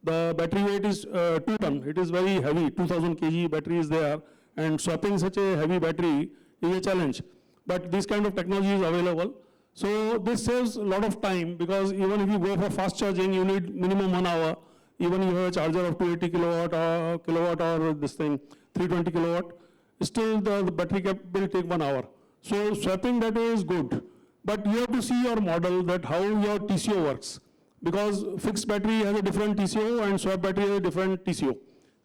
The battery weight is 2 ton, it is very heavy, 2000 kg battery is there, and swapping such a heavy battery is a challenge. But this kind of technology is available. So this saves a lot of time, because even if you go for fast charging, you need minimum 1 hour. Even you have a charger of 280 kilowatt or this thing, 320 kilowatt, still the battery cap will take 1 hour. So swapping that is good. But you have to see your model, that how your TCO works. Because fixed battery has a different TCO and swap battery has a different TCO.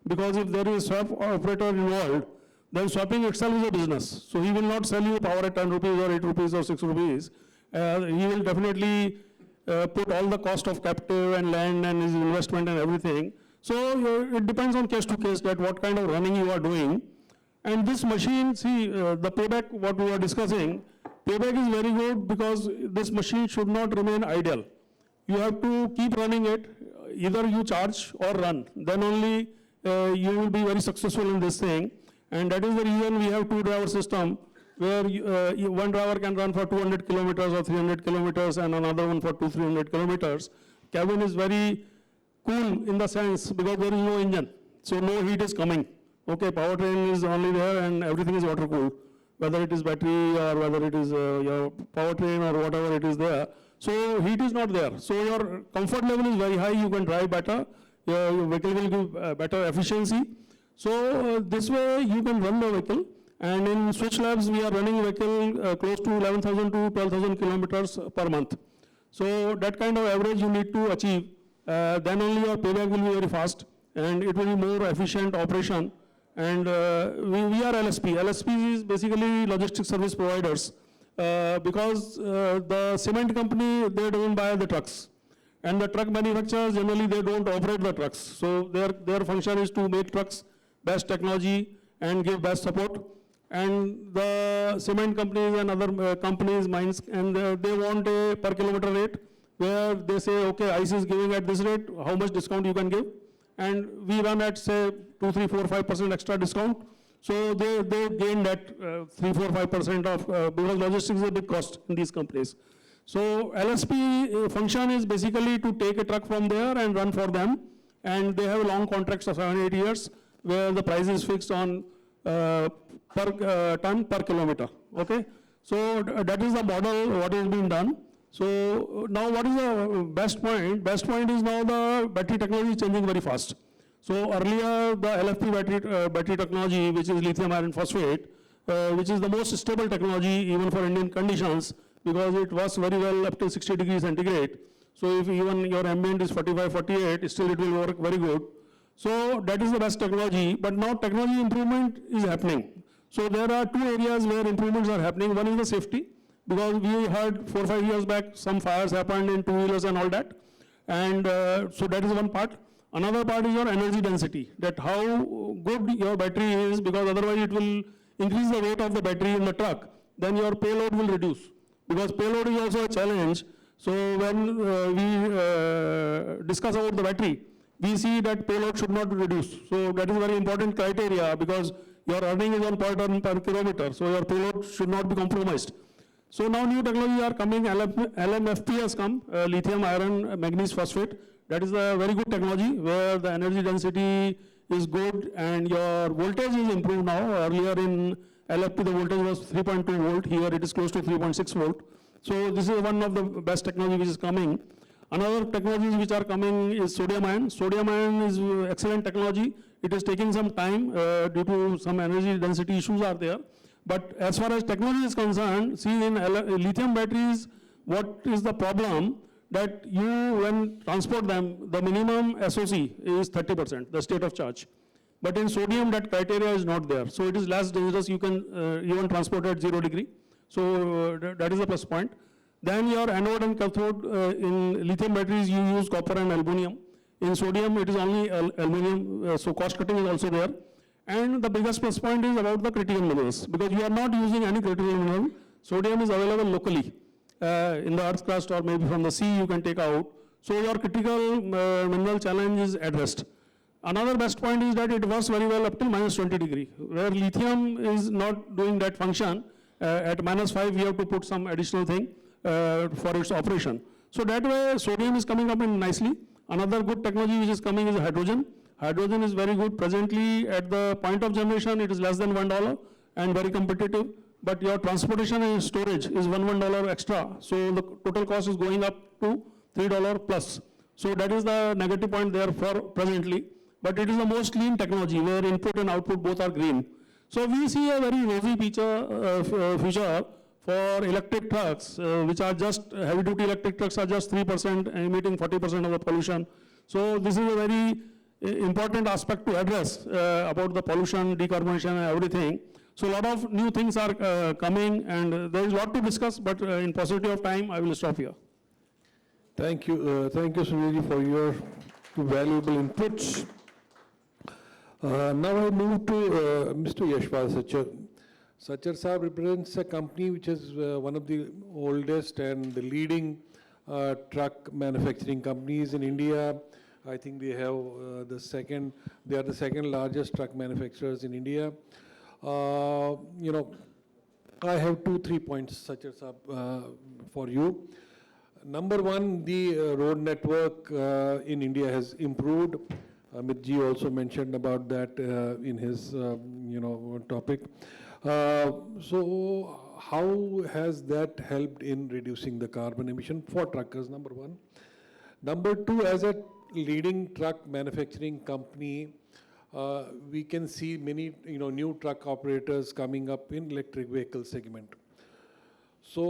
Because if there is a swap operator involved, then swapping itself is a business. So he will not sell you power at 10 rupees or 8 rupees or 6 rupees. He will definitely put all the cost of captive and land and his investment and everything. So it depends on case to case that what kind of running you are doing. And this machine, see, the payback, what we were discussing, payback is very good because this machine should not remain idle. You have to keep running it, either you charge or run. Then only you will be very successful in this thing. And that is the reason we have 2-driver system, where one driver can run for 200 kilometers or 300 kilometers and another one for 200-300 kilometers. Cabin is very cool in the sense because there is no engine, so no heat is coming. Okay, powertrain is only there and everything is water cooled, whether it is battery or whether it is your powertrain or whatever it is there. So heat is not there. So your comfort level is very high, you can drive better, your vehicle will give better efficiency. So this way you can run the vehicle. And in SwitchLabs, we are running a vehicle close to 11,000 to 12,000 kilometers per month. So that kind of average you need to achieve. Then only your payback will be very fast and it will be more efficient operation. And we are LSP. LSP is basically logistics service providers because the cement company, they don't buy the trucks. And the truck manufacturers, generally they don't operate the trucks. So their function is to make trucks best technology and give best support. And the cement companies and other companies, mines, and they want a per kilometer rate where they say, okay, ICE is giving at this rate, how much discount you can give? And we run at say 2, 3, 4, 5% extra discount. So they gain that 3, 4, 5% of, because logistics is a big cost in these companies. So LSP function is basically to take a truck from there and run for them. And they have long contracts of 7-8 years where the price is fixed on per ton per kilometer, okay? So that is the model what is being done. So now what is the best point? Best point is now the battery technology is changing very fast. So earlier the LFP battery technology, which is lithium iron phosphate, which is the most stable technology even for Indian conditions, because it works very well up to 60 degrees centigrade. So if even your ambient is 45, 48, still it will work very good. So that is the best technology, but now technology improvement is happening. So there are two areas where improvements are happening. One is the safety, because we heard 4 or 5 years back some fires happened in two-wheelers and all that. And so that is one part. Another part is your energy density, that how good your battery is, because otherwise it will increase the weight of the battery in the truck, then your payload will reduce. Because payload is also a challenge. So when we discuss about the battery, we see that payload should not reduce. So that is a very important criteria, because your earning is on per ton per kilometer, so your payload should not be compromised. So now new technologies are coming, LMFP has come, lithium iron manganese phosphate. That is a very good technology where the energy density is good and your voltage is improved now. Earlier in LFP the voltage was 3.2 volt, here it is close to 3.6 volt. So this is one of the best technology which is coming. Another technologies which are coming is sodium ion. Sodium ion is excellent technology. It is taking some time due to some energy density issues are there. But as far as technology is concerned, see in lithium batteries, what is the problem? That you, when transport them, the minimum SOC is 30%, the state of charge. But in sodium, that criteria is not there. So it is less dangerous, you can even transport at 0 degree. So that is the plus point. Then your anode and cathode, in lithium batteries, you use copper and aluminum. In sodium, it is only aluminum, so cost cutting is also there. And the biggest plus point is about the critical minerals, because you are not using any critical mineral. Sodium is available locally in the earth crust, or maybe from the sea you can take out. So your critical mineral challenge is addressed. Another best point is that it works very well up till -20 degree, where lithium is not doing that function. At -5 we have to put some additional thing for its operation. So that way sodium is coming up in nicely. Another good technology which is coming is hydrogen. Hydrogen is very good. Presently at the point of generation it is less than $1 and very competitive. But your transportation and storage is $1 extra. So the total cost is going up to $3 plus. So that is the negative point there for presently. But it is the most clean technology where input and output both are green. So we see a very rosy future for electric trucks, which are just, heavy duty electric trucks are just 3% emitting 40% of the pollution. So this is a very important aspect to address about the pollution, decarbonization and everything. So a lot of new things are coming and there is a lot to discuss, but in paucity of time, I will stop here. Thank you, Sunil, for your valuable inputs. Now I move to Mr. Yashpal Sachar. Sachar Saab represents a company which is one of the oldest and the leading truck manufacturing companies in India. I think they have they are the second largest truck manufacturers in India. You know, I have 2-3 points, Sachar Saab, for you. Number one, the road network in India has improved. Amit ji also mentioned about that in his topic. So how has that helped in reducing the carbon emission for truckers, number one? Number two, as a leading truck manufacturing company, we can see many new truck operators coming up in electric vehicle segment. So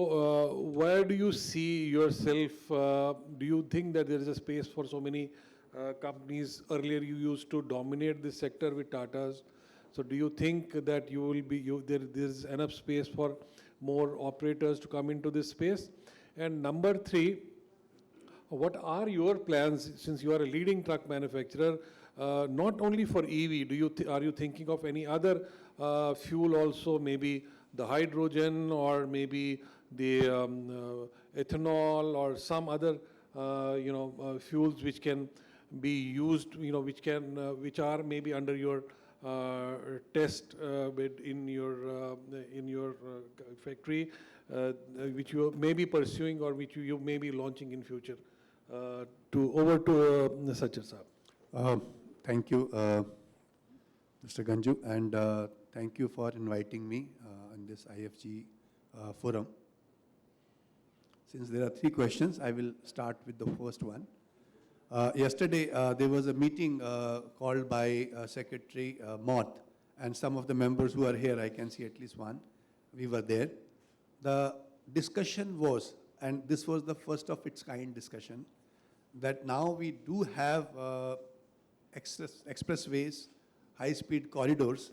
where do you see yourself? Do you think that there is a space for so many companies? Earlier you used to dominate this sector with Tatas. So do you think that you will be, there is enough space for more operators to come into this space? And number three, what are your plans, since you are a leading truck manufacturer, not only for EV, are you thinking of any other fuel also, maybe the hydrogen or maybe the ethanol or some other fuels which can be used, which are maybe under your test bed in your factory, which you may be pursuing or which you may be launching in future? Over to Sachar Saab. Thank you, Mr. Ganju, and thank you for inviting me in this IFG forum. Since there are three questions, I will start with the first one. Yesterday, there was a meeting called by Secretary Mott, and some of the members who are here, I can see at least one, we were there. The discussion was, and this was the first of its kind discussion, that now we do have expressways, high-speed corridors.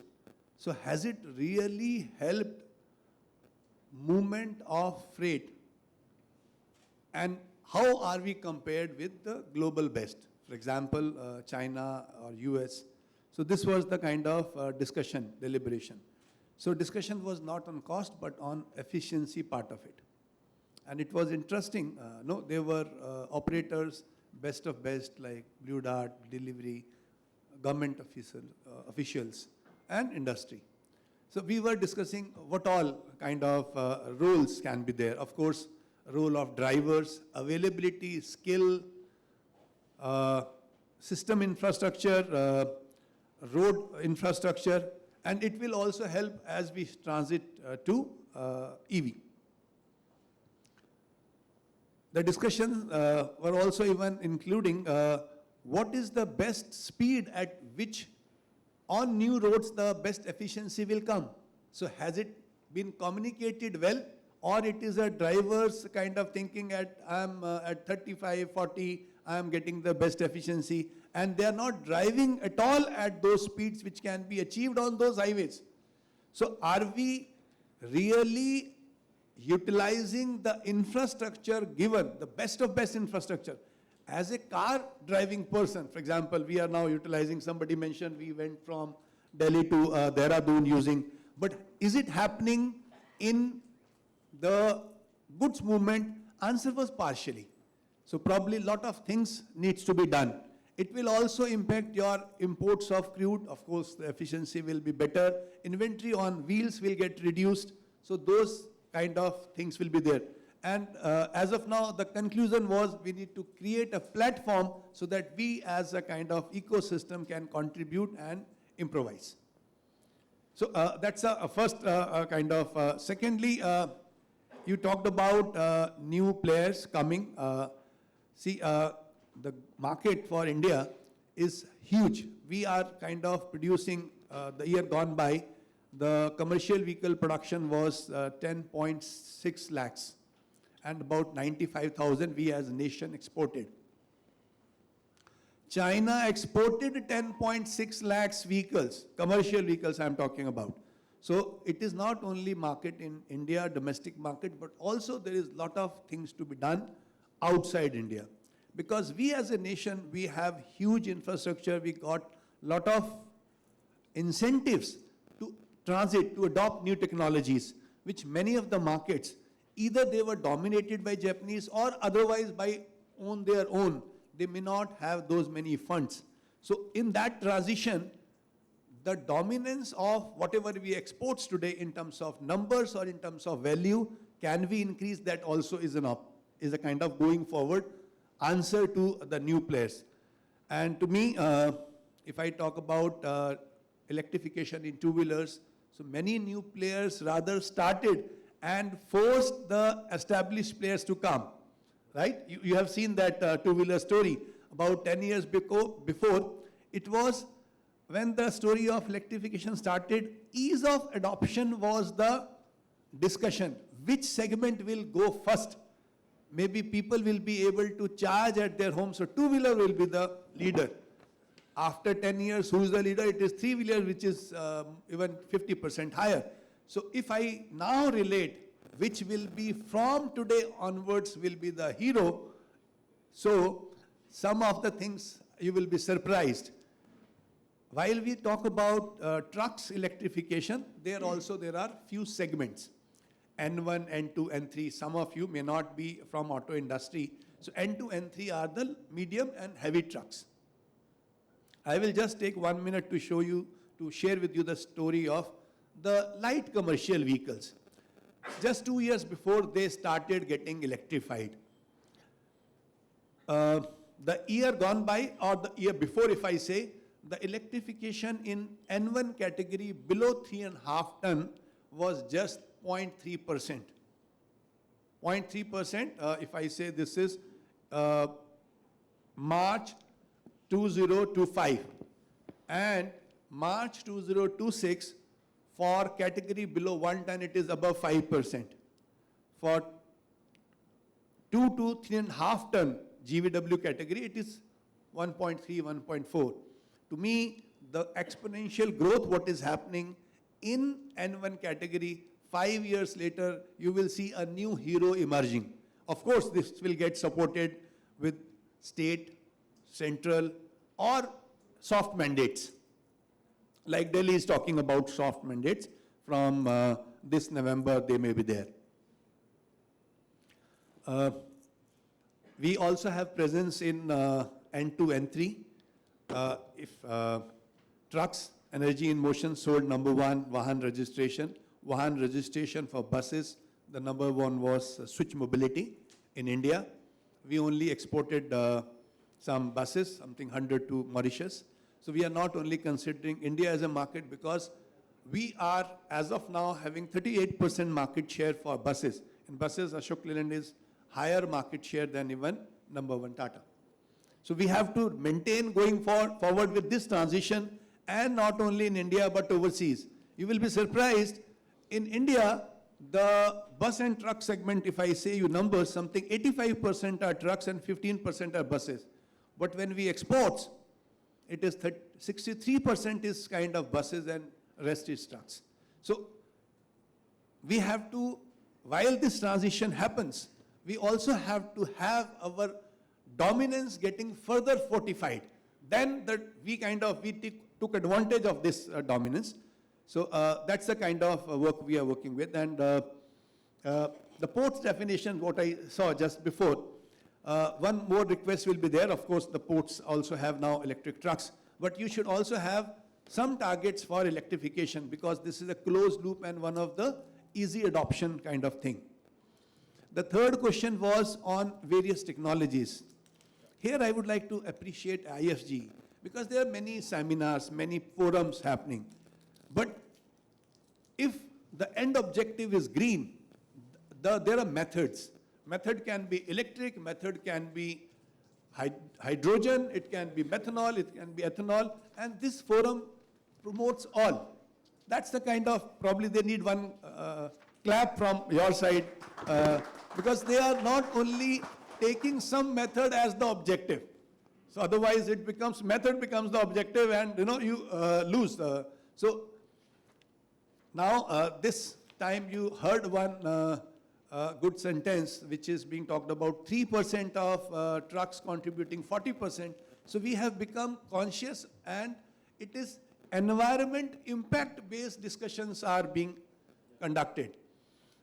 So has it really helped movement of freight? And how are we compared with the global best? For example, China or US. So this was the kind of discussion, deliberation. So discussion was not on cost, but on efficiency part of it. And it was interesting. There were operators, best of best, like Blue Dart, Delivery, government officials, and industry. So we were discussing what all kind of roles can be there. Of course, role of drivers, availability, skill, system infrastructure, road infrastructure, and it will also help as we transit to EV. The discussions were also even including what is the best speed at which on new roads the best efficiency will come. So has it been communicated well, or it is a driver's kind of thinking at 35, 40, I am getting the best efficiency, and they are not driving at all at those speeds which can be achieved on those highways. So are we really utilizing the infrastructure given, the best of best infrastructure? As a car driving person, for example, we are now utilizing, somebody mentioned we went from Delhi to Dehradun using, but is it happening in the goods movement? Answer was partially. So probably a lot of things needs to be done. It will also impact your imports of crude. Of course, the efficiency will be better. Inventory on wheels will get reduced. So those kind of things will be there. And as of now, the conclusion was we need to create a platform so that we as a kind of ecosystem can contribute and improvise. So that's a first kind of. Secondly, you talked about new players coming. The market for India is huge. We are kind of producing, the year gone by, the commercial vehicle production was 10.6 lakhs. And about 95,000 we as a nation exported. China exported 10.6 lakhs vehicles, commercial vehicles I'm talking about. So it is not only market in India, domestic market, but also there is a lot of things to be done outside India. Because we as a nation, we have huge infrastructure, we got a lot of incentives to transit, to adopt new technologies, which many of the markets, either they were dominated by Japanese or otherwise by on their own. They may not have those many funds. So in that transition, the dominance of whatever we export today in terms of numbers or in terms of value, can we increase that also is a kind of going forward answer to the new players. And to me, if I talk about electrification in two-wheelers, so many new players rather started and forced the established players to come, right? You have seen that two-wheeler story. About 10 years before, it was when the story of electrification started, ease of adoption was the discussion. Which segment will go first? Maybe people will be able to charge at their home, so two-wheeler will be the leader. After 10 years, who is the leader? It is three-wheeler, which is even 50% higher. So if I now relate, which will be from today onwards will be the hero, so some of the things you will be surprised. While we talk about trucks electrification, there are few segments. N1, N2, N3, some of you may not be from auto industry. So N2, N3 are the medium and heavy trucks. I will just take 1 minute to show you, to share with you the story of the light commercial vehicles. Just 2 years before they started getting electrified. The year gone by, or the year before if I say, the electrification in N1 category below 3.5 ton was just 0.3%. 0.3%, if I say this is March 2025 and March 2026, for category below 1 ton, it is above 5%. For 2 to 3.5 ton GVW category, it is 1.3, 1.4. To me, the exponential growth, what is happening in N1 category, 5 years later, you will see a new hero emerging. Of course, this will get supported with state, central, or soft mandates. Like Delhi is talking about soft mandates. From this November, they may be there. We also have presence in N2, N3. If trucks, energy in motion sold number 1, Vahan registration. Vahan registration for buses, the number 1 was Switch Mobility in India. We only exported some buses, something 100 to Mauritius. So we are not only considering India as a market, because we are, as of now, having 38% market share for buses. In buses, Ashok Leyland is higher market share than even number 1 Tata. So we have to maintain going forward with this transition, and not only in India but overseas. You will be surprised, in India, the bus and truck segment, if I say you numbers, something 85% are trucks and 15% are buses. But when we export, it is 63% is kind of buses and rest is trucks. So we have to, while this transition happens, we also have to have our dominance getting further fortified. Then that we took advantage of this dominance. So that's the kind of work we are working with. And the ports definition, what I saw just before, one more request will be there. Of course, the ports also have now electric trucks, but you should also have some targets for electrification, because this is a closed loop and one of the easy adoption kind of thing. The third question was on various technologies. Here I would like to appreciate IFG, because there are many seminars, many forums happening. But if the end objective is green, there are methods. Method can be electric, method can be hydrogen, it can be methanol, it can be ethanol, and this forum promotes all. That's the kind of, probably they need one clap from your side, because they are not only taking some method as the objective. So otherwise it becomes, method becomes the objective, and you lose. So now this time you heard one good sentence which is being talked about, 3% of trucks contributing 40%. So we have become conscious, and it is environment impact based discussions are being conducted.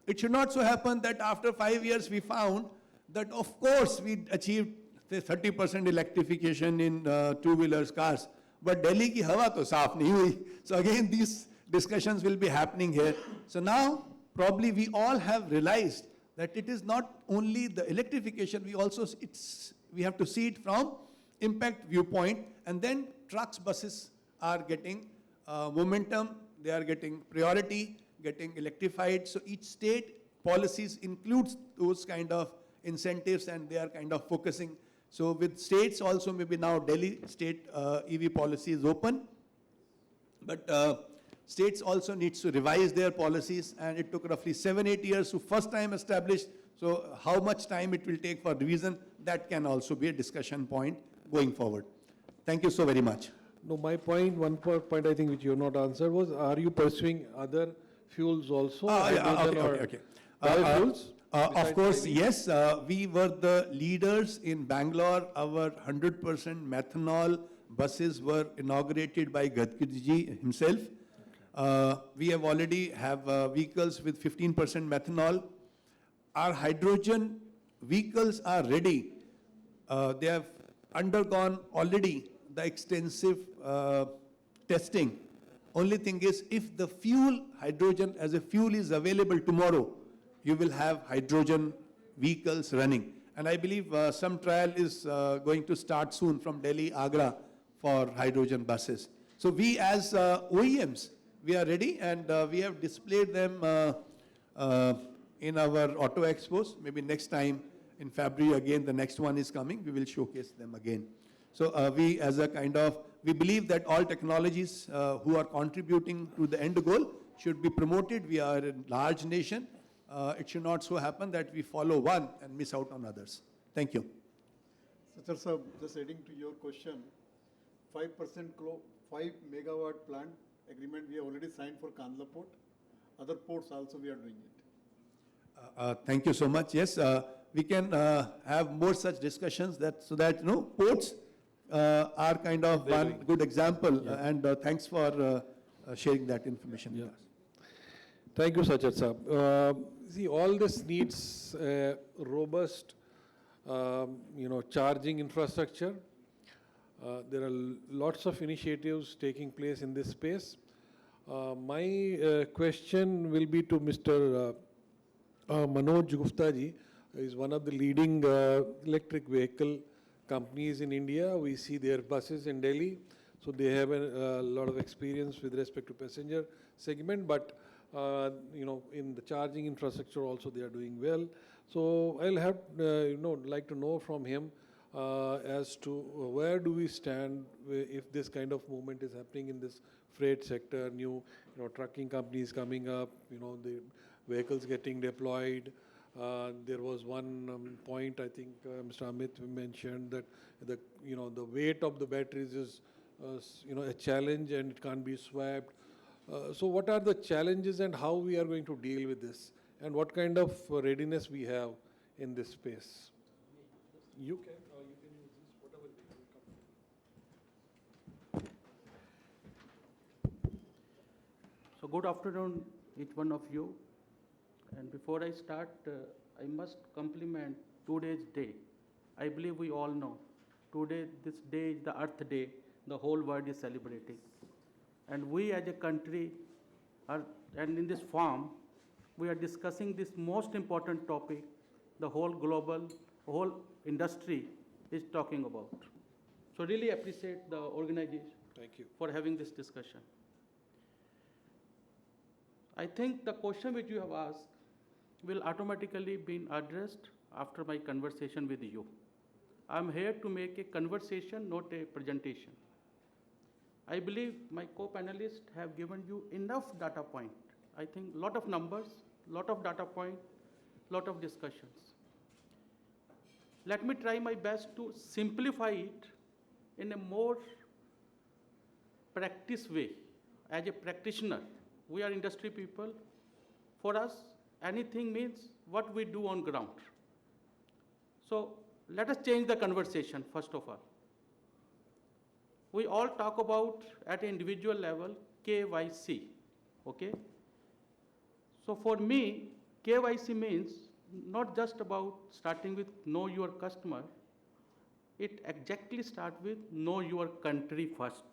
It should not so happen that after 5 years we found that of course we achieved 30% electrification in two-wheelers cars, but Delhi ki hawa to saaf nahi hui. So again these discussions will be happening here. So now probably we all have realized that it is not only the electrification, we have to see it from impact viewpoint, and then trucks, buses are getting momentum, they are getting priority, getting electrified. So each state policies includes those kind of incentives, and they are kind of focusing. So with states also, maybe now Delhi state EV policy is open, but states also needs to revise their policies, and it took roughly 7-8 years to first time establish. So how much time it will take for revision, that can also be a discussion point going forward. Thank you so very much. No, my point, one point I think which you have not answered was, are you pursuing other fuels also? Okay. Biofuels? Of course, yes. We were the leaders in Bangalore. Our 100% methanol buses were inaugurated by Gadkari himself. We have already have vehicles with 15% methanol. Our hydrogen vehicles are ready. They have undergone already the extensive testing. Only thing is, if the fuel, hydrogen as a fuel is available tomorrow, you will have hydrogen vehicles running. And I believe some trial is going to start soon from Delhi, Agra for hydrogen buses. So we as OEMs, we are ready, and we have displayed them in our auto expos. Maybe next time in February again, the next one is coming, we will showcase them again. So we as a kind of, we believe that all technologies who are contributing to the end goal should be promoted. We are a large nation. It should not so happen that we follow one and miss out on others. Thank you. Sachar sir, just adding to your question, 5% 5 megawatt plant agreement we have already signed for Kandla port. Other ports also we are doing it. Thank you so much. Yes, we can have more such discussions so that, ports are kind of one good example. And thanks for sharing that information with us. Thank you, Sachar sir. See, all this needs robust, charging infrastructure. There are lots of initiatives taking place in this space. My question will be to Mr. Manoj Gupta ji, who is one of the leading electric vehicle companies in India. We see their buses in Delhi, so they have a lot of experience with respect to passenger segment, but in the charging infrastructure also they are doing well. So I'll have, like to know from him as to where do we stand if this kind of movement is happening in this freight sector, new, trucking companies coming up, the vehicles getting deployed. There was one point, I think Mr. Amit mentioned that the weight of the batteries is, a challenge and it can't be swapped. So what are the challenges and how we are going to deal with this? And what kind of readiness we have in this space? You can use this, whatever will come. So good afternoon, each one of you. And before I start, I must compliment today's day. I believe we all know today, this day is the Earth Day. The whole world is celebrating. And we as a country and in this forum, we are discussing this most important topic the whole industry is talking about. So really appreciate the organization. Thank you. For having this discussion. I think the question which you have asked will automatically be addressed after my conversation with you. I'm here to make a conversation, not a presentation. I believe my co-panelists have given you enough data point. I think lot of numbers, lot of data point, lot of discussions. Let me try my best to simplify it in a more practice way. As a practitioner, we are industry people. For us, anything means what we do on ground. So let us change the conversation, first of all. We all talk about, at an individual level, KYC, okay? So for me, KYC means not just about starting with know your customer, it exactly starts with know your country first,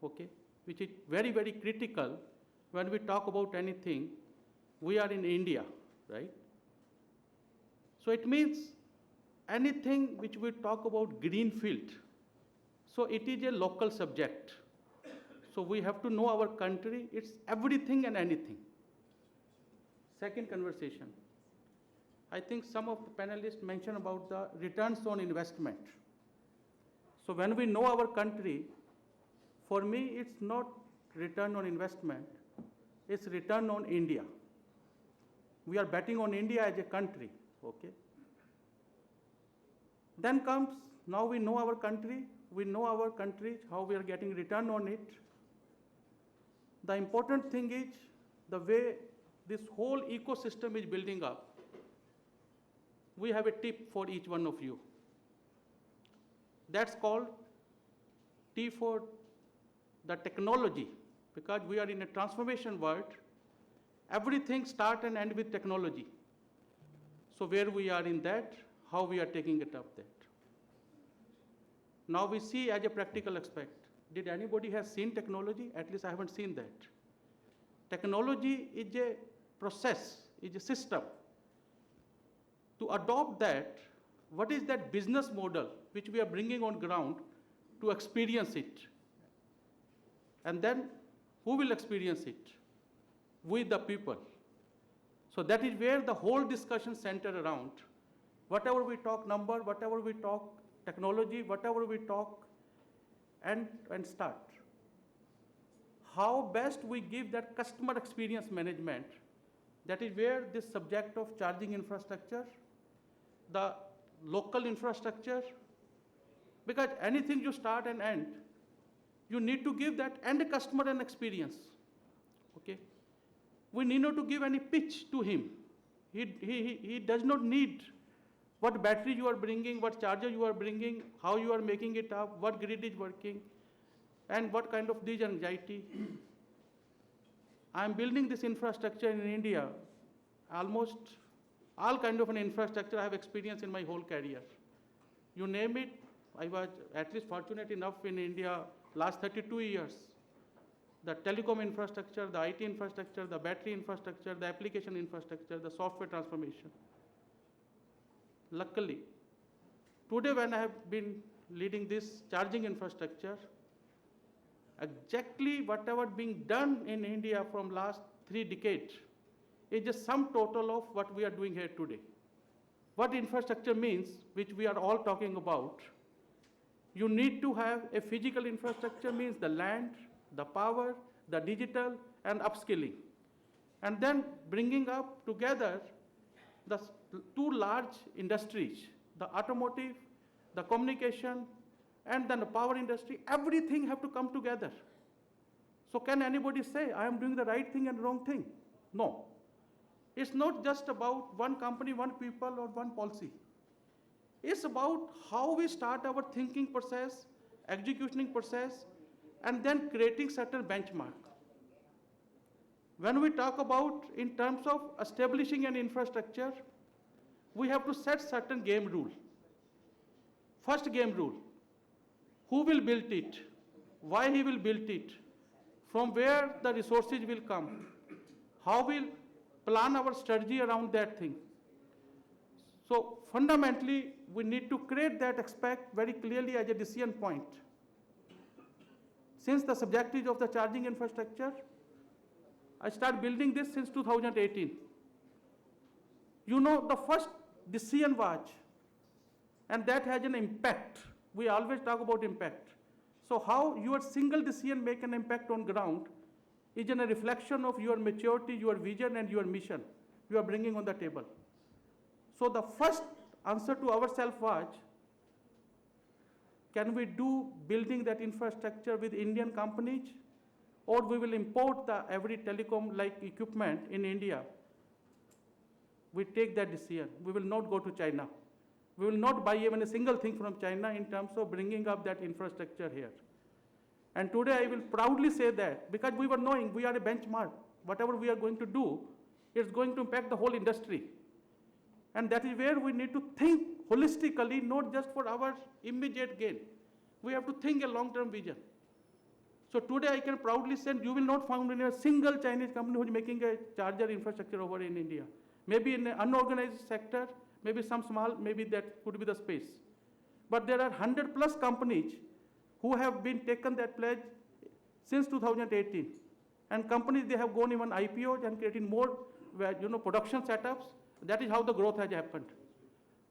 okay? Which is very, very critical when we talk about anything. We are in India, right? So it means anything which we talk about greenfield, so it is a local subject. So we have to know our country, it's everything and anything. Second conversation. I think some of the panelists mentioned about the returns on investment. So when we know our country, for me, it's not return on investment, it's return on India. We are betting on India as a country, okay? Then comes, now we know our country, how we are getting return on it. The important thing is the way this whole ecosystem is building up. We have a tip for each one of you. That's called T for the technology, because we are in a transformation world. Everything starts and ends with technology. So where we are in that, how we are taking it up that. Now we see as a practical aspect. Did anybody have seen technology? At least I haven't seen that. Technology is a process, is a system. To adopt that, what is that business model which we are bringing on ground to experience it? And then who will experience it? We the people. So that is where the whole discussion centered around. Whatever we talk number, whatever we talk technology, whatever we talk, and start. How best we give that customer experience management, that is where this subject of charging infrastructure, the local infrastructure, because anything you start and end, you need to give that end customer an experience, okay? We need not to give any pitch to him. He does not need what battery you are bringing, what charger you are bringing, how you are making it up, what grid is working, and what kind of disease anxiety. I am building this infrastructure in India. Almost all kind of an infrastructure I have experienced in my whole career. You name it, I was at least fortunate enough in India last 32 years. The telecom infrastructure, the IT infrastructure, the battery infrastructure, the application infrastructure, the software transformation. Luckily, today when I have been leading this charging infrastructure, exactly whatever being done in India from last 3 decades is just sum total of what we are doing here today. What infrastructure means, which we are all talking about, you need to have a physical infrastructure, means the land, the power, the digital, and upskilling. And then bringing up together the 2 large industries, the automotive, the communication, and then the power industry. Everything have to come together. So can anybody say, I am doing the right thing and wrong thing? No. It's not just about one company, one people, or one policy. It's about how we start our thinking process, executing process, and then creating certain benchmark. When we talk about in terms of establishing an infrastructure, we have to set certain game rule. First game rule, who will build it, why he will build it, from where the resources will come, how we'll plan our strategy around that thing. So fundamentally, we need to create that aspect very clearly as a decision point. Since the subject is of the charging infrastructure, I started building this since 2018. You know, the first decision was, and that has an impact. We always talk about impact. So how your single decision make an impact on ground is in a reflection of your maturity, your vision, and your mission you are bringing on the table. So the first answer to ourselves was, can we do building that infrastructure with Indian companies, or we will import the every telecom like equipment in India? We take that decision. We will not go to China. We will not buy even a single thing from China in terms of bringing up that infrastructure here. And today I will proudly say that, because we were knowing we are a benchmark. Whatever we are going to do, it's going to impact the whole industry. And that is where we need to think holistically, not just for our immediate gain. We have to think a long-term vision. So today I can proudly say you will not find in a single Chinese company who is making a charger infrastructure over in India. Maybe in an unorganized sector, maybe some small, maybe that could be the space. But there are 100+ companies who have been taken that pledge since 2018. And companies, they have gone even IPOs and creating more production setups. That is how the growth has happened.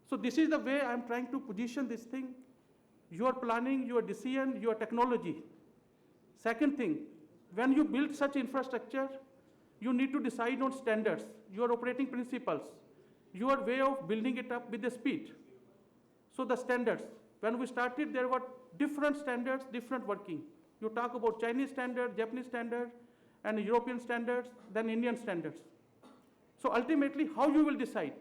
So this is the way I'm trying to position this thing. Your planning, your decision, your technology. Second thing, when you build such infrastructure, you need to decide on standards, your operating principles, your way of building it up with the speed. So the standards, when we started, there were different standards, different working. You talk about Chinese standard, Japanese standard, and European standards, then Indian standards. So ultimately, how you will decide?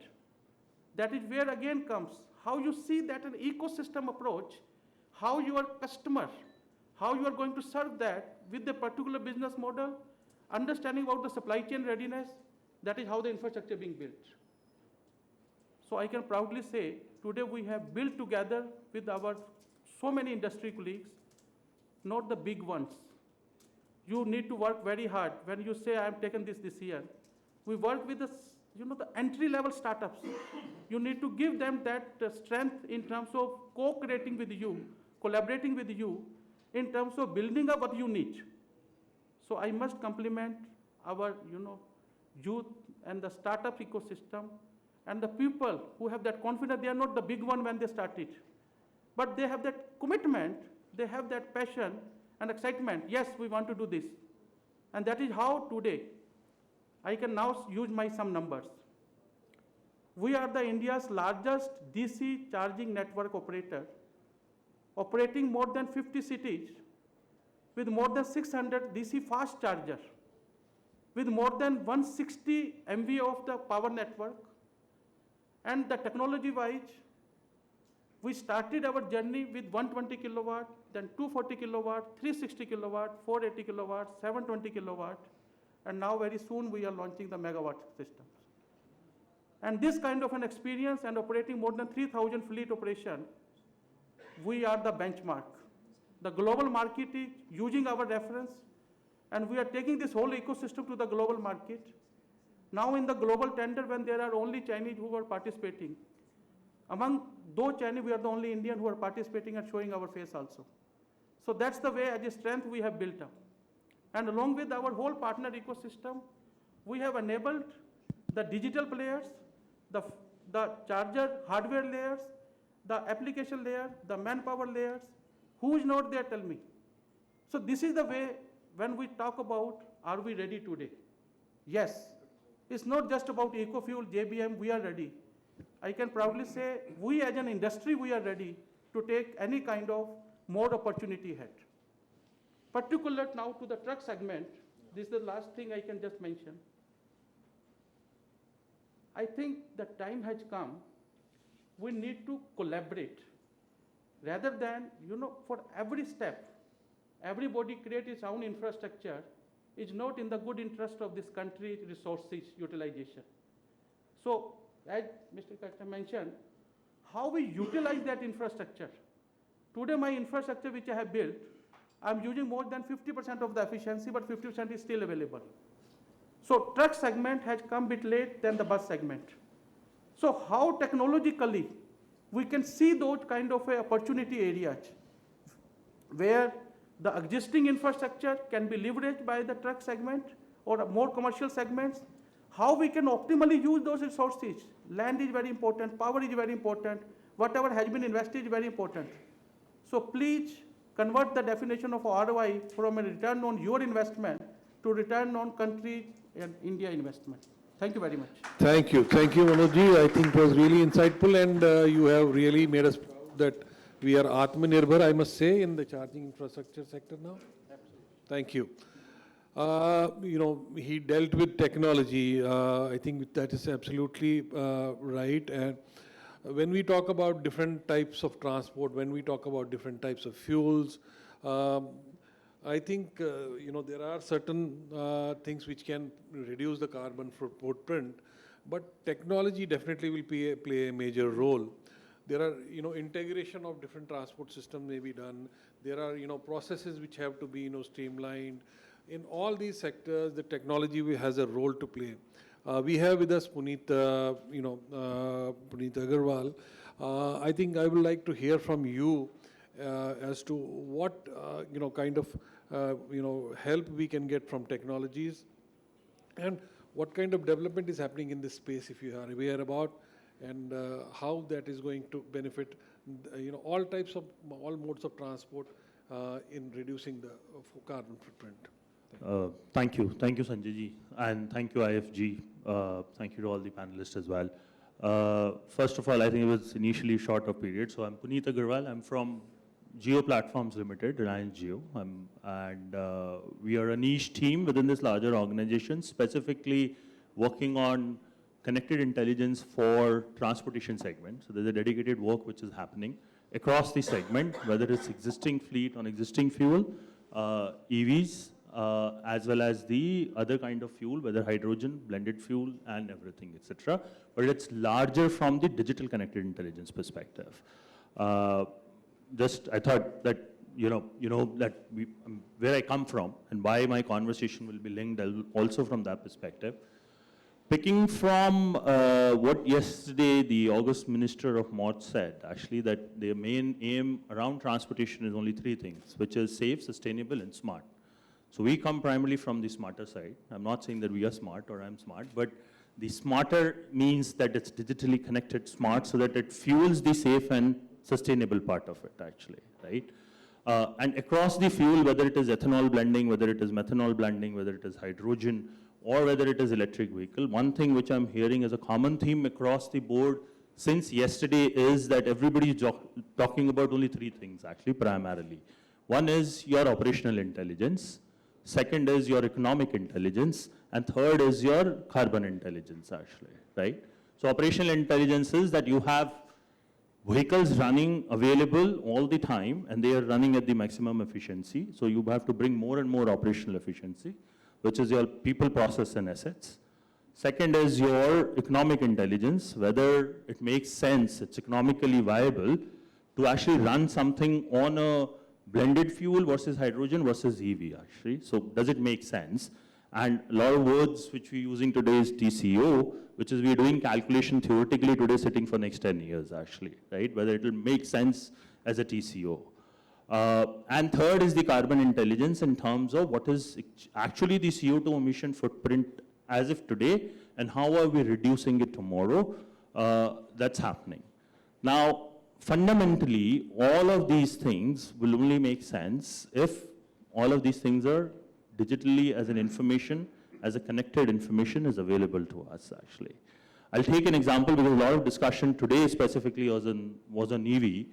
That is where again comes, how you see that an ecosystem approach, how your customer, how you are going to serve that with the particular business model, understanding about the supply chain readiness, that is how the infrastructure being built. So I can proudly say, today we have built together with our so many industry colleagues, not the big ones. You need to work very hard. When you say, I am taking this year, we work with the entry-level startups. You need to give them that strength in terms of co-creating with you, collaborating with you, in terms of building up what you need. So I must compliment our, youth and the startup ecosystem and the people who have that confidence. They are not the big one when they started, but they have that commitment, they have that passion and excitement. Yes, we want to do this. And that is how today I can now use some numbers. We are the India's largest DC charging network operator, operating more than 50 cities with more than 600 DC fast chargers, with more than 160 MV of the power network. And the technology-wise, we started our journey with 120 kilowatt, then 240 kilowatt, 360 kilowatt, 480 kilowatt, 720 kilowatt, and now very soon we are launching the megawatt systems. And this kind of an experience and operating more than 3,000 fleet operation, we are the benchmark. The global market is using our reference, and we are taking this whole ecosystem to the global market. Now in the global tender, when there are only Chinese who are participating, among those Chinese, we are the only Indian who are participating and showing our face also. So that's the way, as a strength, we have built up. And along with our whole partner ecosystem, we have enabled the digital players, the charger hardware layers, the application layer, the manpower layers. Who is not there, tell me. So this is the way when we talk about, are we ready today? Yes. It's not just about Ecofuel, JBM, we are ready. I can proudly say, we as an industry, we are ready to take any kind of more opportunity ahead. Particular now to the truck segment, this is the last thing I can just mention. I think the time has come, we need to collaborate. Rather than, for every step, everybody create its own infrastructure is not in the good interest of this country's resources utilization. So, as Mr. Capt mentioned, how we utilize that infrastructure. Today my infrastructure which I have built, I'm using more than 50% of the efficiency, but 50% is still available. So truck segment has come a bit late than the bus segment. So how technologically we can see those kind of opportunity areas where the existing infrastructure can be leveraged by the truck segment or more commercial segments, how we can optimally use those resources. Land is very important, power is very important, whatever has been invested is very important. So please convert the definition of ROI from a return on your investment to return on country and India investment. Thank you very much. Thank you, Manoj. I think it was really insightful, and you have really made us proud that we are Atmanirbhar, I must say, in the charging infrastructure sector now. Absolutely. Thank you. He dealt with technology. I think that is absolutely right. And when we talk about different types of transport, when we talk about different types of fuels, I think, there are certain things which can reduce the carbon footprint, but technology definitely will play a major role. There are, integration of different transport systems may be done. There are, processes which have to be, streamlined. In all these sectors, the technology has a role to play. We have with us Puneet, Puneet Aggarwal. I think I would like to hear from you as to what, kind of, help we can get from technologies, and what kind of development is happening in this space, if you are aware about, and how that is going to benefit, all modes of transport in reducing the carbon footprint. Thank you, Sanjay ji, and thank you IFG. Thank you to all the panelists as well. First of all, I think it was initially short of period. So I'm Puneet Aggarwal. I'm from Geo Platforms Limited, Reliance Geo, and we are a niche team within this larger organization, specifically working on connected intelligence for transportation segment. So there's a dedicated work which is happening across the segment, whether it's existing fleet on existing fuel, EVs, as well as the other kind of fuel, whether hydrogen, blended fuel, and everything, etc. But it's larger from the digital connected intelligence perspective. I thought that, that where I come from and why my conversation will be linked also from that perspective. Picking from what yesterday the August Minister of MOD said, actually, that the main aim around transportation is only three things, which is safe, sustainable, and smart. So we come primarily from the smarter side. I'm not saying that we are smart or I'm smart, but the smarter means that it's digitally connected smart so that it fuels the safe and sustainable part of it actually, right? And across the fuel, whether it is ethanol blending, whether it is methanol blending, whether it is hydrogen, or whether it is electric vehicle, one thing which I'm hearing as a common theme across the board since yesterday is that everybody is talking about only three things actually primarily. One is your operational intelligence, second is your economic intelligence, and third is your carbon intelligence actually, right? So operational intelligence is that you have vehicles running available all the time and they are running at the maximum efficiency. So you have to bring more and more operational efficiency, which is your people, process, and assets. Second is your economic intelligence, whether it makes sense, it's economically viable to actually run something on a blended fuel versus hydrogen versus EV actually. So does it make sense? And a lot of words which we're using today is TCO, which is we're doing calculation theoretically today sitting for next 10 years actually, right? Whether it will make sense as a TCO. And third is the carbon intelligence in terms of what is actually the CO2 emission footprint as of today and how are we reducing it tomorrow. That's happening. Now, fundamentally, all of these things will only make sense if all of these things are digitally as an information, as a connected information is available to us actually. I'll take an example because a lot of discussion today specifically was on EV.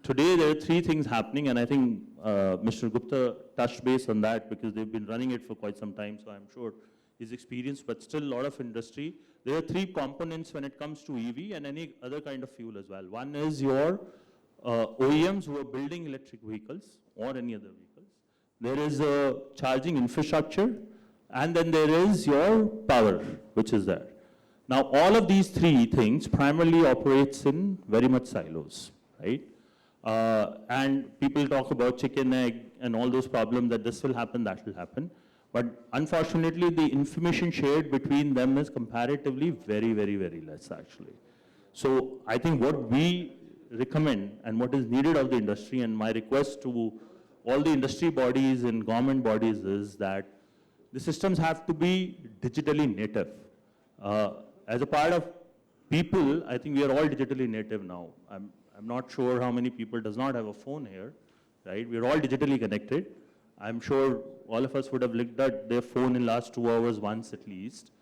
Today there are three things happening and I think Mr. Gupta touched base on that because they've been running it for quite some time, so I'm sure he's experienced, but still a lot of industry. There are three components when it comes to EV and any other kind of fuel as well. One is your OEMs who are building electric vehicles or any other vehicles. There is a charging infrastructure, and then there is your power, which is there. Now, all of these three things primarily operates in very much silos, right? And people talk about chicken, egg, and all those problems that this will happen, that will happen. But unfortunately, the information shared between them is comparatively very, very, very less actually. So I think what we recommend and what is needed of the industry, and my request to all the industry bodies and government bodies is that the systems have to be digitally native. As a part of people, I think we are all digitally native now. I'm not sure how many people does not have a phone here, right? We're all digitally connected. I'm sure all of us would have looked at their phone in last 2 hours once at least.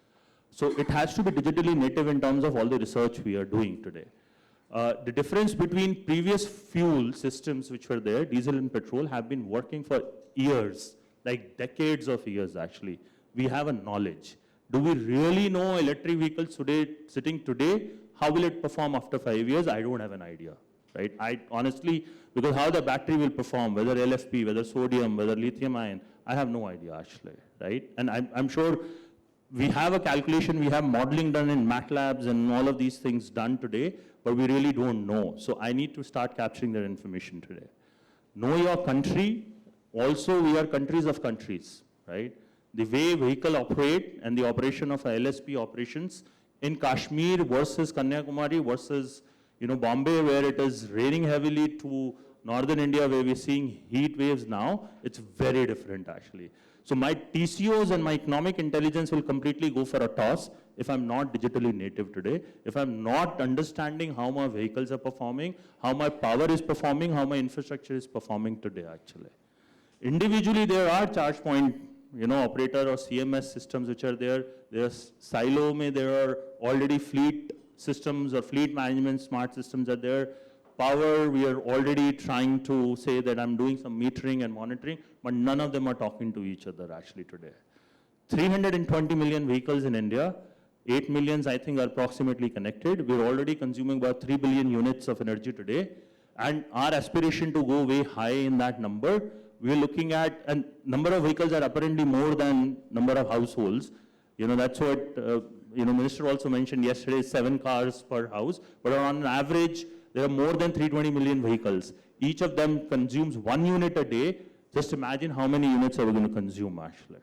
So it has to be digitally native in terms of all the research we are doing today. The difference between previous fuel systems which were there, diesel and petrol, have been working for years, like decades of years actually. We have a knowledge. Do we really know electric vehicles today, sitting today, how will it perform after 5 years? I don't have an idea, right? I honestly, because how the battery will perform, whether LFP, whether sodium, whether lithium ion, I have no idea actually, right? And I'm sure we have a calculation, we have modeling done in MATLabs and all of these things done today, but we really don't know. So I need to start capturing that information today. Know your country. Also, we are countries of countries, right? The way vehicle operate and the operation of LSP operations in Kashmir versus Kanyakumari versus Bombay, where it is raining heavily, to northern India where we're seeing heat waves now, it's very different actually. So my TCOs and my economic intelligence will completely go for a toss if I'm not digitally native today, if I'm not understanding how my vehicles are performing, how my power is performing, how my infrastructure is performing today actually. Individually, there are charge point, operator or CMS systems which are there. There's silo, there are already fleet systems or fleet management smart systems are there. Power, we are already trying to say that I'm doing some metering and monitoring, but none of them are talking to each other actually today. 320 million vehicles in India, 8 millions I think are approximately connected. We're already consuming about 3 billion units of energy today, and our aspiration to go way high in that number, we're looking at, and number of vehicles are apparently more than number of households. That's what, Minister also mentioned yesterday, 7 cars per house, but on an average, there are more than 320 million vehicles. Each of them consumes 1 unit a day. Just imagine how many units are we going to consume actually,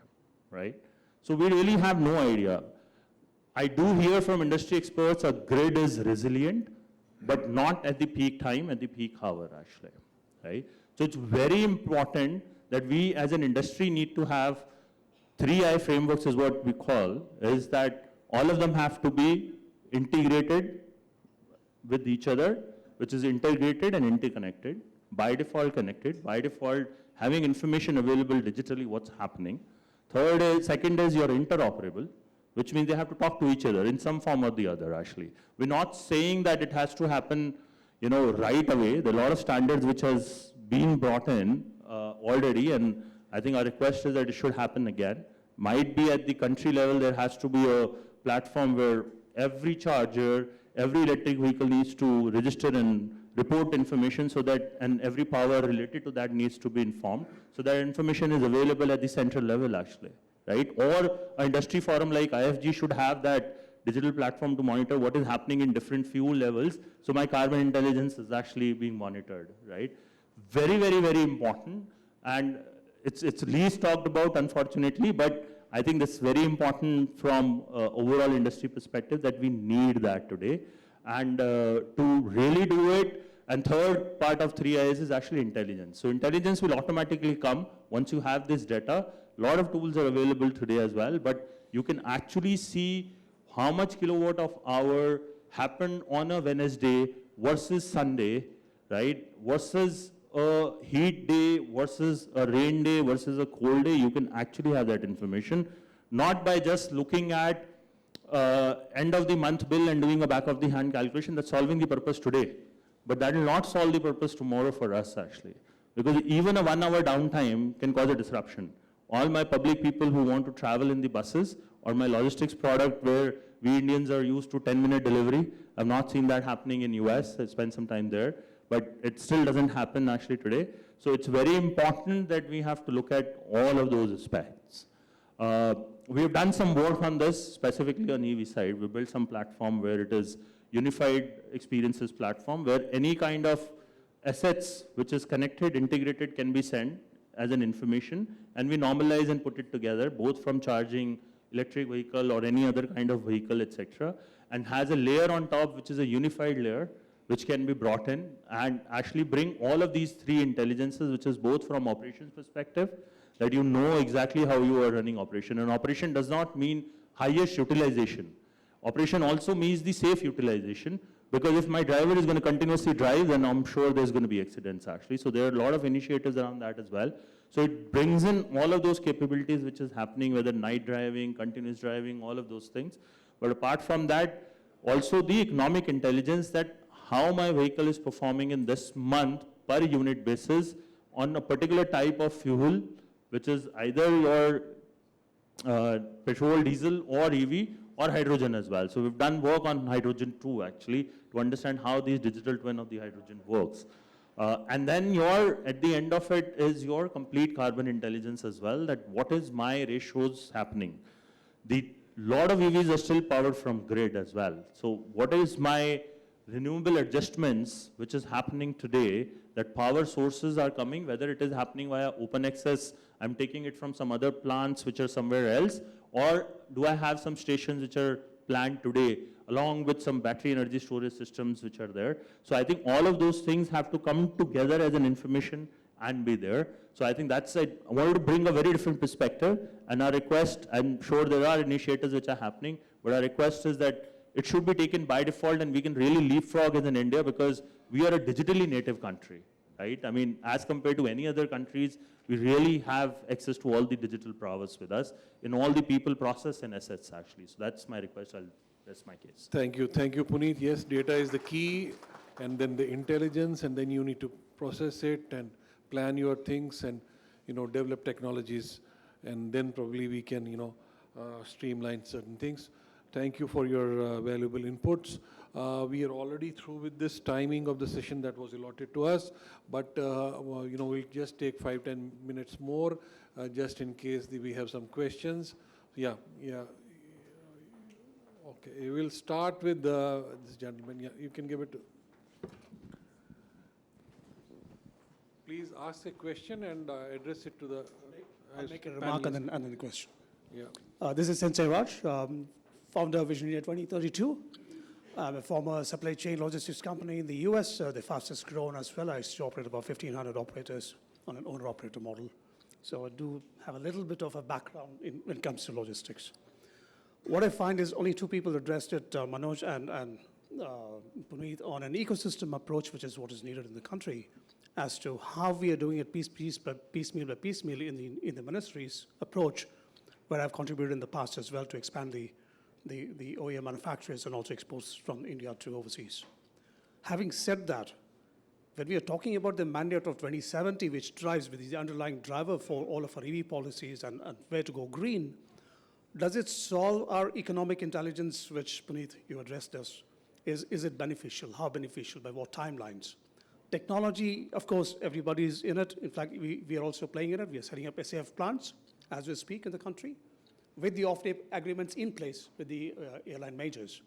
right? So we really have no idea. I do hear from industry experts a grid is resilient, but not at the peak time, at the peak hour actually, right? So it's very important that we as an industry need to have 3I frameworks is what we call, is that all of them have to be integrated with each other, which is integrated and interconnected, by default connected, by default having information available digitally what's happening. Second is you're interoperable, which means they have to talk to each other in some form or the other actually. We're not saying that it has to happen, right away. There are a lot of standards which has been brought in already, and I think our request is that it should happen again. Might be at the country level, there has to be a platform where every charger, every electric vehicle needs to register and report information so that, and every power related to that needs to be informed, so that information is available at the central level actually, right? Or an industry forum like IFG should have that digital platform to monitor what is happening in different fuel levels, so my carbon intelligence is actually being monitored, right? Very, very, very important, and it's least talked about unfortunately, but I think that's very important from overall industry perspective that we need that today. And to really do it, and third part of 3Is is actually intelligence. So intelligence will automatically come once you have this data. A lot of tools are available today as well, but you can actually see how much kilowatt of hour happened on a Wednesday versus Sunday, right? Versus a heat day versus a rain day versus a cold day. You can actually have that information, not by just looking at end of the month bill and doing a back of the hand calculation. That's solving the purpose today. But that will not solve the purpose tomorrow for us actually. Because even a 1 hour downtime can cause a disruption. All my public people who want to travel in the buses, or my logistics product where we Indians are used to 10-minute delivery, I've not seen that happening in US, I spent some time there, but it still doesn't happen actually today. So it's very important that we have to look at all of those aspects. We have done some work on this, specifically on EV side. We built some platform where it is unified experiences platform, where any kind of assets which is connected, integrated can be sent as an information, and we normalize and put it together, both from charging electric vehicle or any other kind of vehicle, etc., and has a layer on top which is a unified layer which can be brought in and actually bring all of these three intelligences, which is both from operations perspective, that you know exactly how you are running operation. And operation does not mean highest utilization. Operation also means the safe utilization, because if my driver is going to continuously drive, then I'm sure there's going to be accidents actually. So there are a lot of initiatives around that as well. So it brings in all of those capabilities which is happening, whether night driving, continuous driving, all of those things. But apart from that, also the economic intelligence, that how my vehicle is performing in this month per unit basis on a particular type of fuel, which is either your petrol, diesel, or EV, or hydrogen as well. So we've done work on hydrogen too, actually, to understand how these digital twin of the hydrogen works. And then at the end of it is your complete carbon intelligence as well, that what is my ratios happening. The lot of EVs are still powered from grid as well. So what is my renewable adjustments which is happening today, that power sources are coming, whether it is happening via open access, I'm taking it from some other plants which are somewhere else, or do I have some stations which are planned today, along with some battery energy storage systems which are there. So I think all of those things have to come together as an information and be there. So I think that's it. I wanted to bring a very different perspective, and our request, I'm sure there are initiatives which are happening, but our request is that it should be taken by default, and we can really leapfrog as in India, because we are a digitally native country, right? I mean, as compared to any other countries, we really have access to all the digital prowess with us in all the people, process, and assets actually. So that's my request. That's my case. Thank you, Puneet. Yes, data is the key, and then the intelligence, and then you need to process it and plan your things and, develop technologies, and then probably we can, streamline certain things. Thank you for your valuable inputs. We are already through with this timing of the session that was allotted to us, but we'll just take 5-10 minutes more, just in case we have some questions. Yeah. Okay, we'll start with this gentleman. Yeah, you can give it. Please ask a question and address it to the. I'll make a remark and then the question. Yeah. This is Sensei Raj, founder of Visioneer 2032. I'm a former supply chain logistics company in the US, the fastest grown as well. I used to operate about 1,500 operators on an owner-operator model. So I do have a little bit of a background when it comes to logistics. What I find is only two people addressed it, Manoj and Puneet, on an ecosystem approach, which is what is needed in the country, as to how we are doing it piecemeal by piecemeal in the ministry's approach, where I've contributed in the past as well to expand the OEM manufacturers and also exports from India to overseas. Having said that, when we are talking about the mandate of 2070, which drives with the underlying driver for all of our EV policies and where to go green, does it solve our economic intelligence, which, Puneet, you addressed this? Is it beneficial? How beneficial? By what timelines? Technology, of course, everybody's in it. In fact, we are also playing in it. We are setting up SAF plants as we speak in the country with the off-take agreements in place with the airline majors.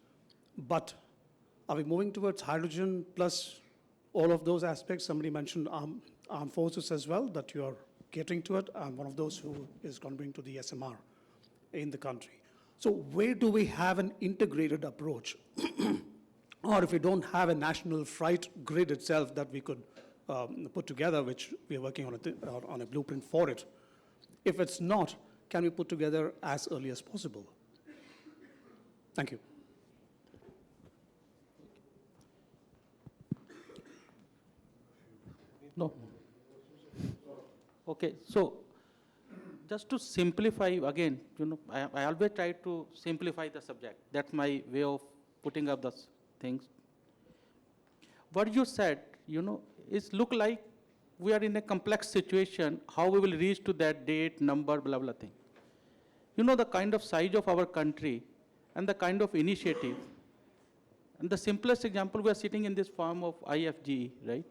But are we moving towards hydrogen plus all of those aspects? Somebody mentioned armed forces as well, that you are catering to it. I'm one of those who is contributing to the SMR in the country. So where do we have an integrated approach? Or if we don't have a national freight grid itself that we could put together, which we are working on a blueprint for it, if it's not, can we put together as early as possible? Thank you. No. Okay, so just to simplify again, I always try to simplify the subject. That's my way of putting up the things. What you said, is look like we are in a complex situation, how we will reach to that date, number, blah, blah thing. The kind of size of our country and the kind of initiative. And the simplest example, we are sitting in this form of IFGE, right?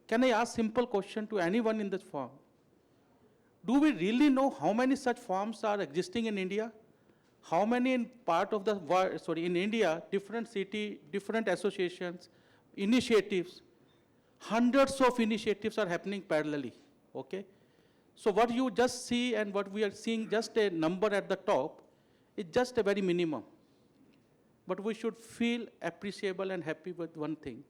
Can I ask simple question to anyone in this form? Do we really know how many such farms are existing in India? How many in part of the world, in India, different city, different associations, initiatives, hundreds of initiatives are happening parallelly, okay? So what you just see and what we are seeing, just a number at the top, is just a very minimum. But we should feel appreciable and happy with one thing.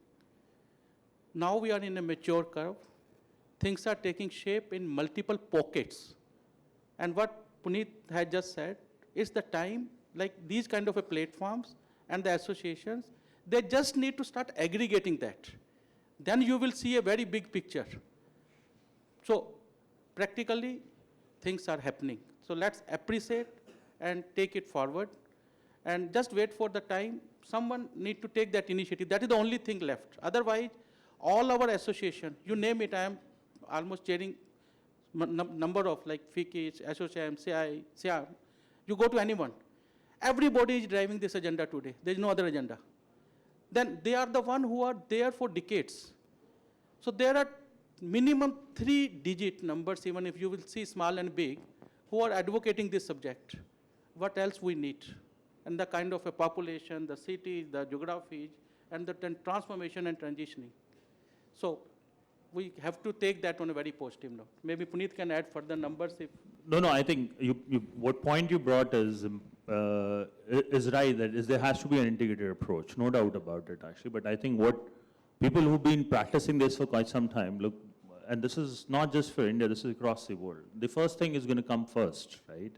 Now we are in a mature curve. Things are taking shape in multiple pockets. And what Puneet had just said, is the time, like these kind of platforms and the associations, they just need to start aggregating that. Then you will see a very big picture. So practically, things are happening. So let's appreciate and take it forward. And just wait for the time. Someone need to take that initiative. That is the only thing left. Otherwise, all our association, you name it, I am almost chairing number of like FICI, SOCM, CI, CIAM. You go to anyone. Everybody is driving this agenda today. There is no other agenda. Then they are the one who are there for decades. So there are minimum 3-digit numbers, even if you will see small and big, who are advocating this subject. What else we need? And the kind of a population, the cities, the geographies, and the transformation and transitioning. So we have to take that on a very positive note. Maybe Puneet can add further numbers if. No, I think what point you brought is right, that there has to be an integrated approach, no doubt about it actually. But I think what people who've been practicing this for quite some time, look, and this is not just for India, this is across the world. The first thing is going to come first, right?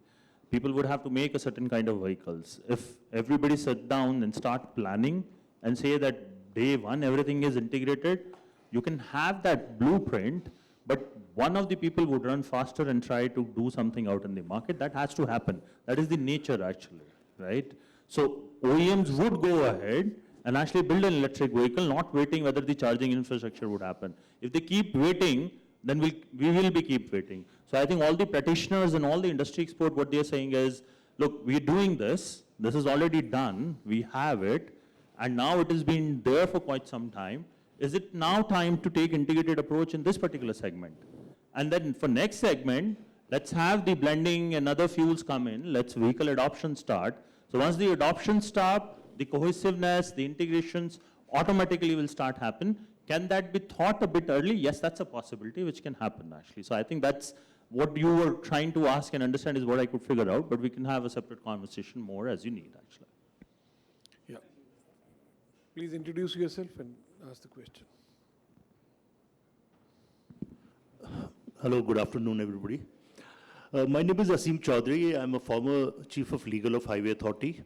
People would have to make a certain kind of vehicles. If everybody sit down and start planning and say that day one everything is integrated, you can have that blueprint, but one of the people would run faster and try to do something out in the market. That has to happen. That is the nature actually, right? So OEMs would go ahead and actually build an electric vehicle, not waiting whether the charging infrastructure would happen. If they keep waiting, then we will keep waiting. So I think all the practitioners and all the industry expert, what they're saying is, look, we're doing this is already done, we have it, and now it has been there for quite some time. Is it now time to take integrated approach in this particular segment? And then for next segment, let's have the blending and other fuels come in, let's vehicle adoption start. So once the adoption start, the cohesiveness, the integrations automatically will start happen. Can that be thought a bit early? Yes, that's a possibility which can happen actually. So I think that's what you were trying to ask and understand is what I could figure out, but we can have a separate conversation more as you need actually. Yeah. Please introduce yourself and ask the question. Hello, good afternoon, everybody. My name is Asim Chaudhary. I'm a former Chief of Legal of Highway Authority.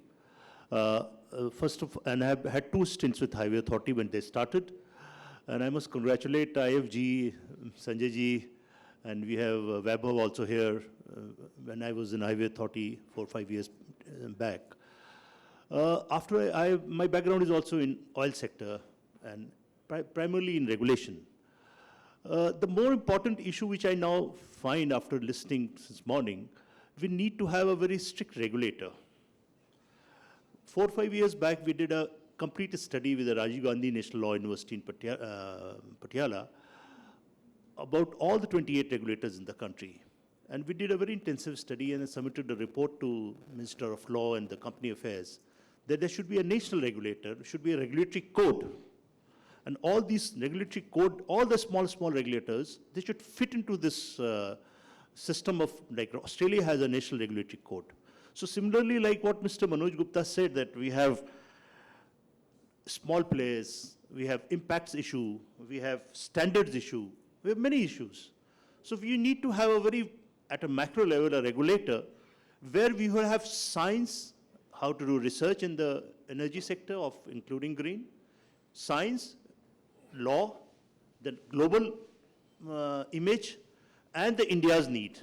And I've had 2 stints with Highway Authority when they started. And I must congratulate IFG, Sanjay ji, and we have Vaibhav also here when I was in Highway Authority 4 or 5 years back. My background is also in oil sector and primarily in regulation. The more important issue which I now find after listening this morning, we need to have a very strict regulator. 4 or 5 years back, we did a complete study with the Rajiv Gandhi National Law University in Patiala about all the 28 regulators in the country. And we did a very intensive study and submitted a report to Minister of Law and the Company Affairs that there should be a national regulator, should be a regulatory code. And all these regulatory code, all the small regulators, they should fit into this system of, like Australia has a national regulatory code. So similarly, like what Mr. Manoj Gupta said, that we have small players, we have impacts issue, we have standards issue, we have many issues. So we need to have at a macro level, a regulator where we will have science, how to do research in the energy sector of including green, science, law, the global image, and the India's need.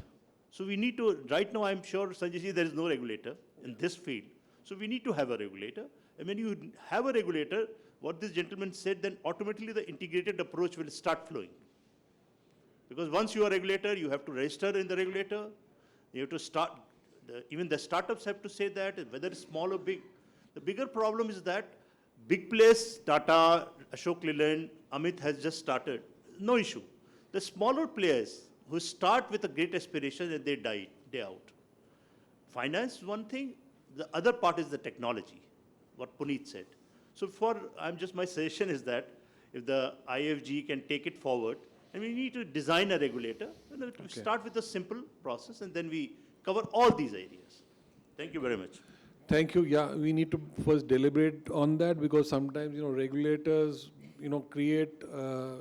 So we need to, right now I'm sure, Sanjay ji, there is no regulator in this field. So we need to have a regulator. And when you have a regulator, what this gentleman said, then automatically the integrated approach will start flowing. Because once you are a regulator, you have to register in the regulator. You have to start, even the startups have to say that, whether it's small or big. The bigger problem is that big players, Tata, Ashok, Leyland, Amit has just started. No issue. The smaller players who start with a great aspiration and they die out. Finance is one thing. The other part is the technology, what Puneet said. So my suggestion is that if the IFG can take it forward, and we need to design a regulator, start with a simple process and then we cover all these areas. Thank you very much. Thank you. Yeah, we need to first deliberate on that because sometimes, regulators, create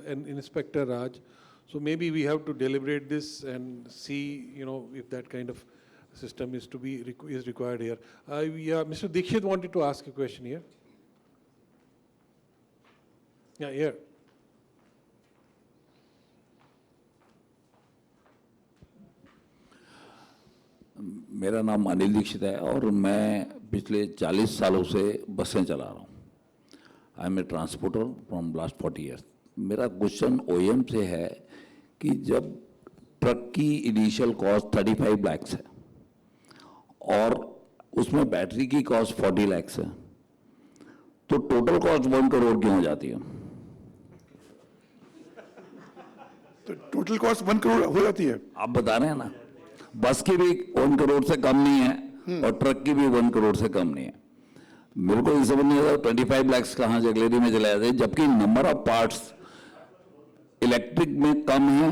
an Inspector Raj. So maybe we have to deliberate this and see, if that kind of system is required here. Mr. Dikshit wanted to ask a question here. Yeah, here. मेरा नाम अनिल दीक्षित है और मैं पिछले 40 सालों से बसें चला रहा हूँ. I am a transporter from last 40 years. मेरा क्वेश्चन ओएम से है कि जब ट्रक की इनिशियल कॉस्ट 35 lakhs है और उसमें बैटरी की कॉस्ट 40 lakhs है, तो टोटल कॉस्ट 1 crore क्यों हो जाती है? तो टोटल कॉस्ट 1 crore हो जाती है. आप बता रहे हैं ना, बस की भी 1 crore से कम नहीं है और ट्रक की भी 1 crore से कम नहीं है. मेरे को ये समझ नहीं आता 25 lakhs कहाँ जगलेरी में चले जाते हैं, जबकि नंबर ऑफ पार्ट्स इलेक्ट्रिक में कम है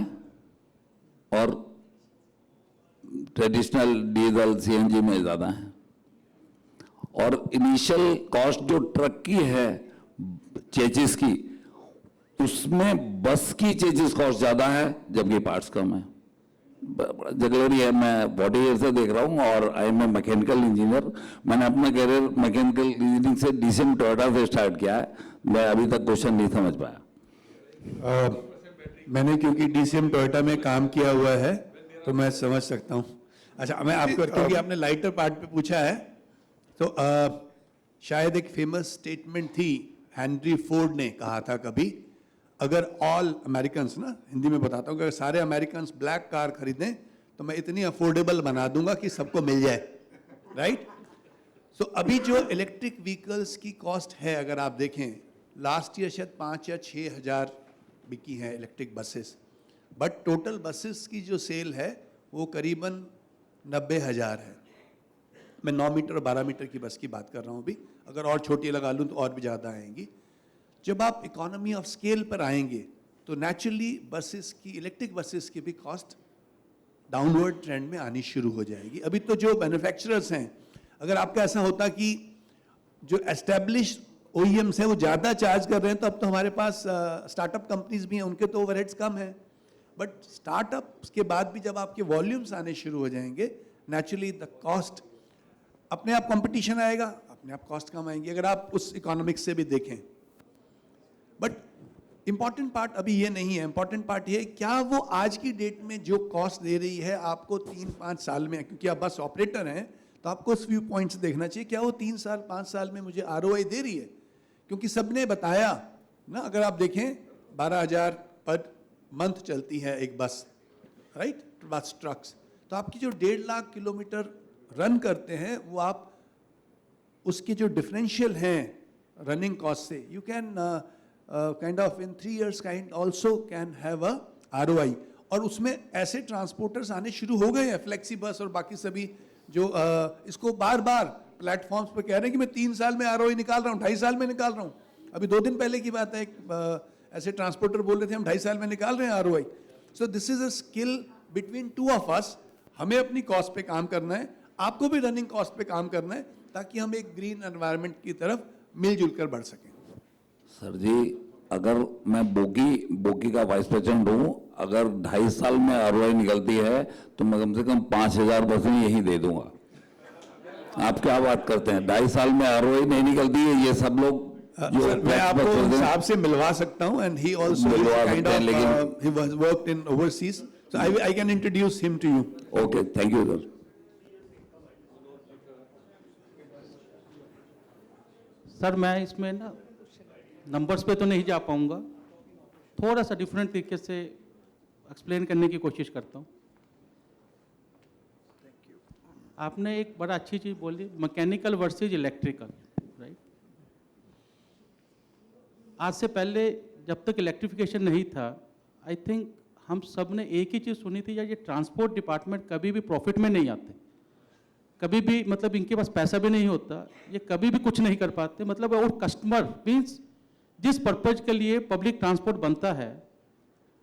और ट्रेडिशनल डीजल सीएनजी में ज़्यादा है. और इनिशियल कॉस्ट जो ट्रक की है चेजिस की, उसमें बस की चेजिस कॉस्ट ज़्यादा है जबकि पार्ट्स कम है. जगलेरी है, मैं 40 years से देख रहा हूँ और I am a mechanical engineer. मैंने अपना करियर मैकेनिकल इंजीनियरिंग से डीसीएम टोयोटा से स्टार्ट किया है. मैं अभी तक क्वेश्चन नहीं समझ पाया. मैंने क्योंकि डीसीएम टोयोटा में काम किया हुआ है तो मैं समझ सकता हूँ. अच्छा, मैं आपको, क्योंकि आपने लाइटर पार्ट पे पूछा है, तो शायद एक फेमस स्टेटमेंट थी, हेनरी फोर्ड ने कहा था कभी, अगर ऑल अमेरिकन्स, ना हिंदी में बताता हूँ, अगर सारे अमेरिकन्स ब्लैक कार खरीदें तो मैं इतनी अफोर्डेबल बना दूंगा कि सबको मिल जाए. राइट? सो अभी जो इलेक्ट्रिक व्हीकल्स की कॉस्ट है, अगर आप देखें, लास्ट ईयर शायद 5 या 6 हज़ार बिकी हैं electric buses, but total buses की जो सेल है वो करीबन 90,000 है. मैं 9 मीटर और 12 मीटर की बस की बात कर रहा हूँ अभी. अगर और छोटी लगा लूँ तो और भी ज़्यादा आएंगी. जब आप इकोनॉमी ऑफ स्केल पर आएंगे तो नेचुरली बसेस की, इलेक्ट्रिक बसेस की भी कॉस्ट डाउनवर्ड ट्रेंड में आनी शुरू हो जाएगी. अभी तो जो मैन्युफैक्चरर्स हैं, अगर आपका ऐसा होता कि जो एस्टेब्लिश OEMs हैं वो ज़्यादा चार्ज कर रहे हैं, तो अब तो हमारे पास स्टार्टअप कंपनीज भी हैं, उनके तो ओवरहेड्स कम हैं. बट स्टार्टअप के बाद भी जब आपके वॉल्यूम्स आने शुरू हो जाएंगे, नेचुरली द कॉस्ट, अपने आप कंपटीशन आएगा, अपने आप कॉस्ट कम आएंगे, अगर आप उस इकोनॉमिक्स से भी देखें। बट इंपॉर्टेंट पार्ट अभी ये नहीं है, इंपॉर्टेंट पार्ट ये क्या वो आज की डेट में जो कॉस्ट दे रही है आपको 3-5 साल में, क्योंकि आप बस ऑपरेटर हैं तो आपको उस व्यू पॉइंट से देखना चाहिए, क्या वो 3 साल 5 साल में मुझे ROI दे रही है? क्योंकि सबने बताया ना, अगर आप देखें 12,000 पर मंथ चलती है एक बस, राइट, बस ट्रक्स, तो आपकी जो 1.5 लाख किलोमीटर रन करते हैं वो आप उसके जो डिफरेंशियल हैं रनिंग कॉस्ट से, you can kind of in 3 years kind also can have a ROI। और उसमें ऐसे ट्रांसपोर्टर्स आने शुरू हो गए हैं, फ्लेक्सी बस और बाकी सभी जो इसको बार बार प्लेटफॉर्म्स पे कह रहे हैं कि मैं 3 साल में ROI निकाल रहा हूँ, 2.5 साल में निकाल रहा हूँ। अभी 2 दिन पहले की बात है, ऐसे ट्रांसपोर्टर बोल रहे थे हम 2.5 साल में निकाल रहे हैं ROI। So this is a skill between 2 of us। हमें अपनी कॉस्ट पे काम करना है, आपको भी रनिंग कॉस्ट पे काम करना है, ताकि हम एक ग्रीन एनवायरनमेंट की तरफ मिलजुल कर बढ़ सकें। सर जी, अगर मैं बोगी का वाइस प्रेसिडेंट हूँ, अगर 2.5 साल में ROI निकलती है तो मैं कम से कम 5,000 बसें यही दे दूंगा। आप क्या बात करते हैं? 2.5 साल में ROI नहीं निकलती है, ये सब लोग सर, मैं आपको साहब से मिलवा सकता हूँ, and he also kind of he was worked in overseas, so I can introduce him to you. Okay, thank you sir. Sir मैं इसमें ना नंबर्स पे तो नहीं जा पाऊंगा, थोड़ा सा डिफरेंट तरीके से एक्सप्लेन करने की कोशिश करता हूँ। आपने एक बड़ा अच्छी चीज़ बोली, मैकेनिकल वर्सेज इलेक्ट्रिकल, राइट। आज से पहले जब तक इलेक्ट्रिफिकेशन नहीं था, आई थिंक हम सब ने एक ही चीज़ सुनी थी, यार ये ट्रांसपोर्ट डिपार्टमेंट कभी भी प्रॉफिट में नहीं आते, कभी भी मतलब इनके पास पैसा भी नहीं होता, ये कभी भी कुछ नहीं कर पाते। मतलब और कस्टमर मीन्स जिस पर्पज के लिए पब्लिक ट्रांसपोर्ट बनता है,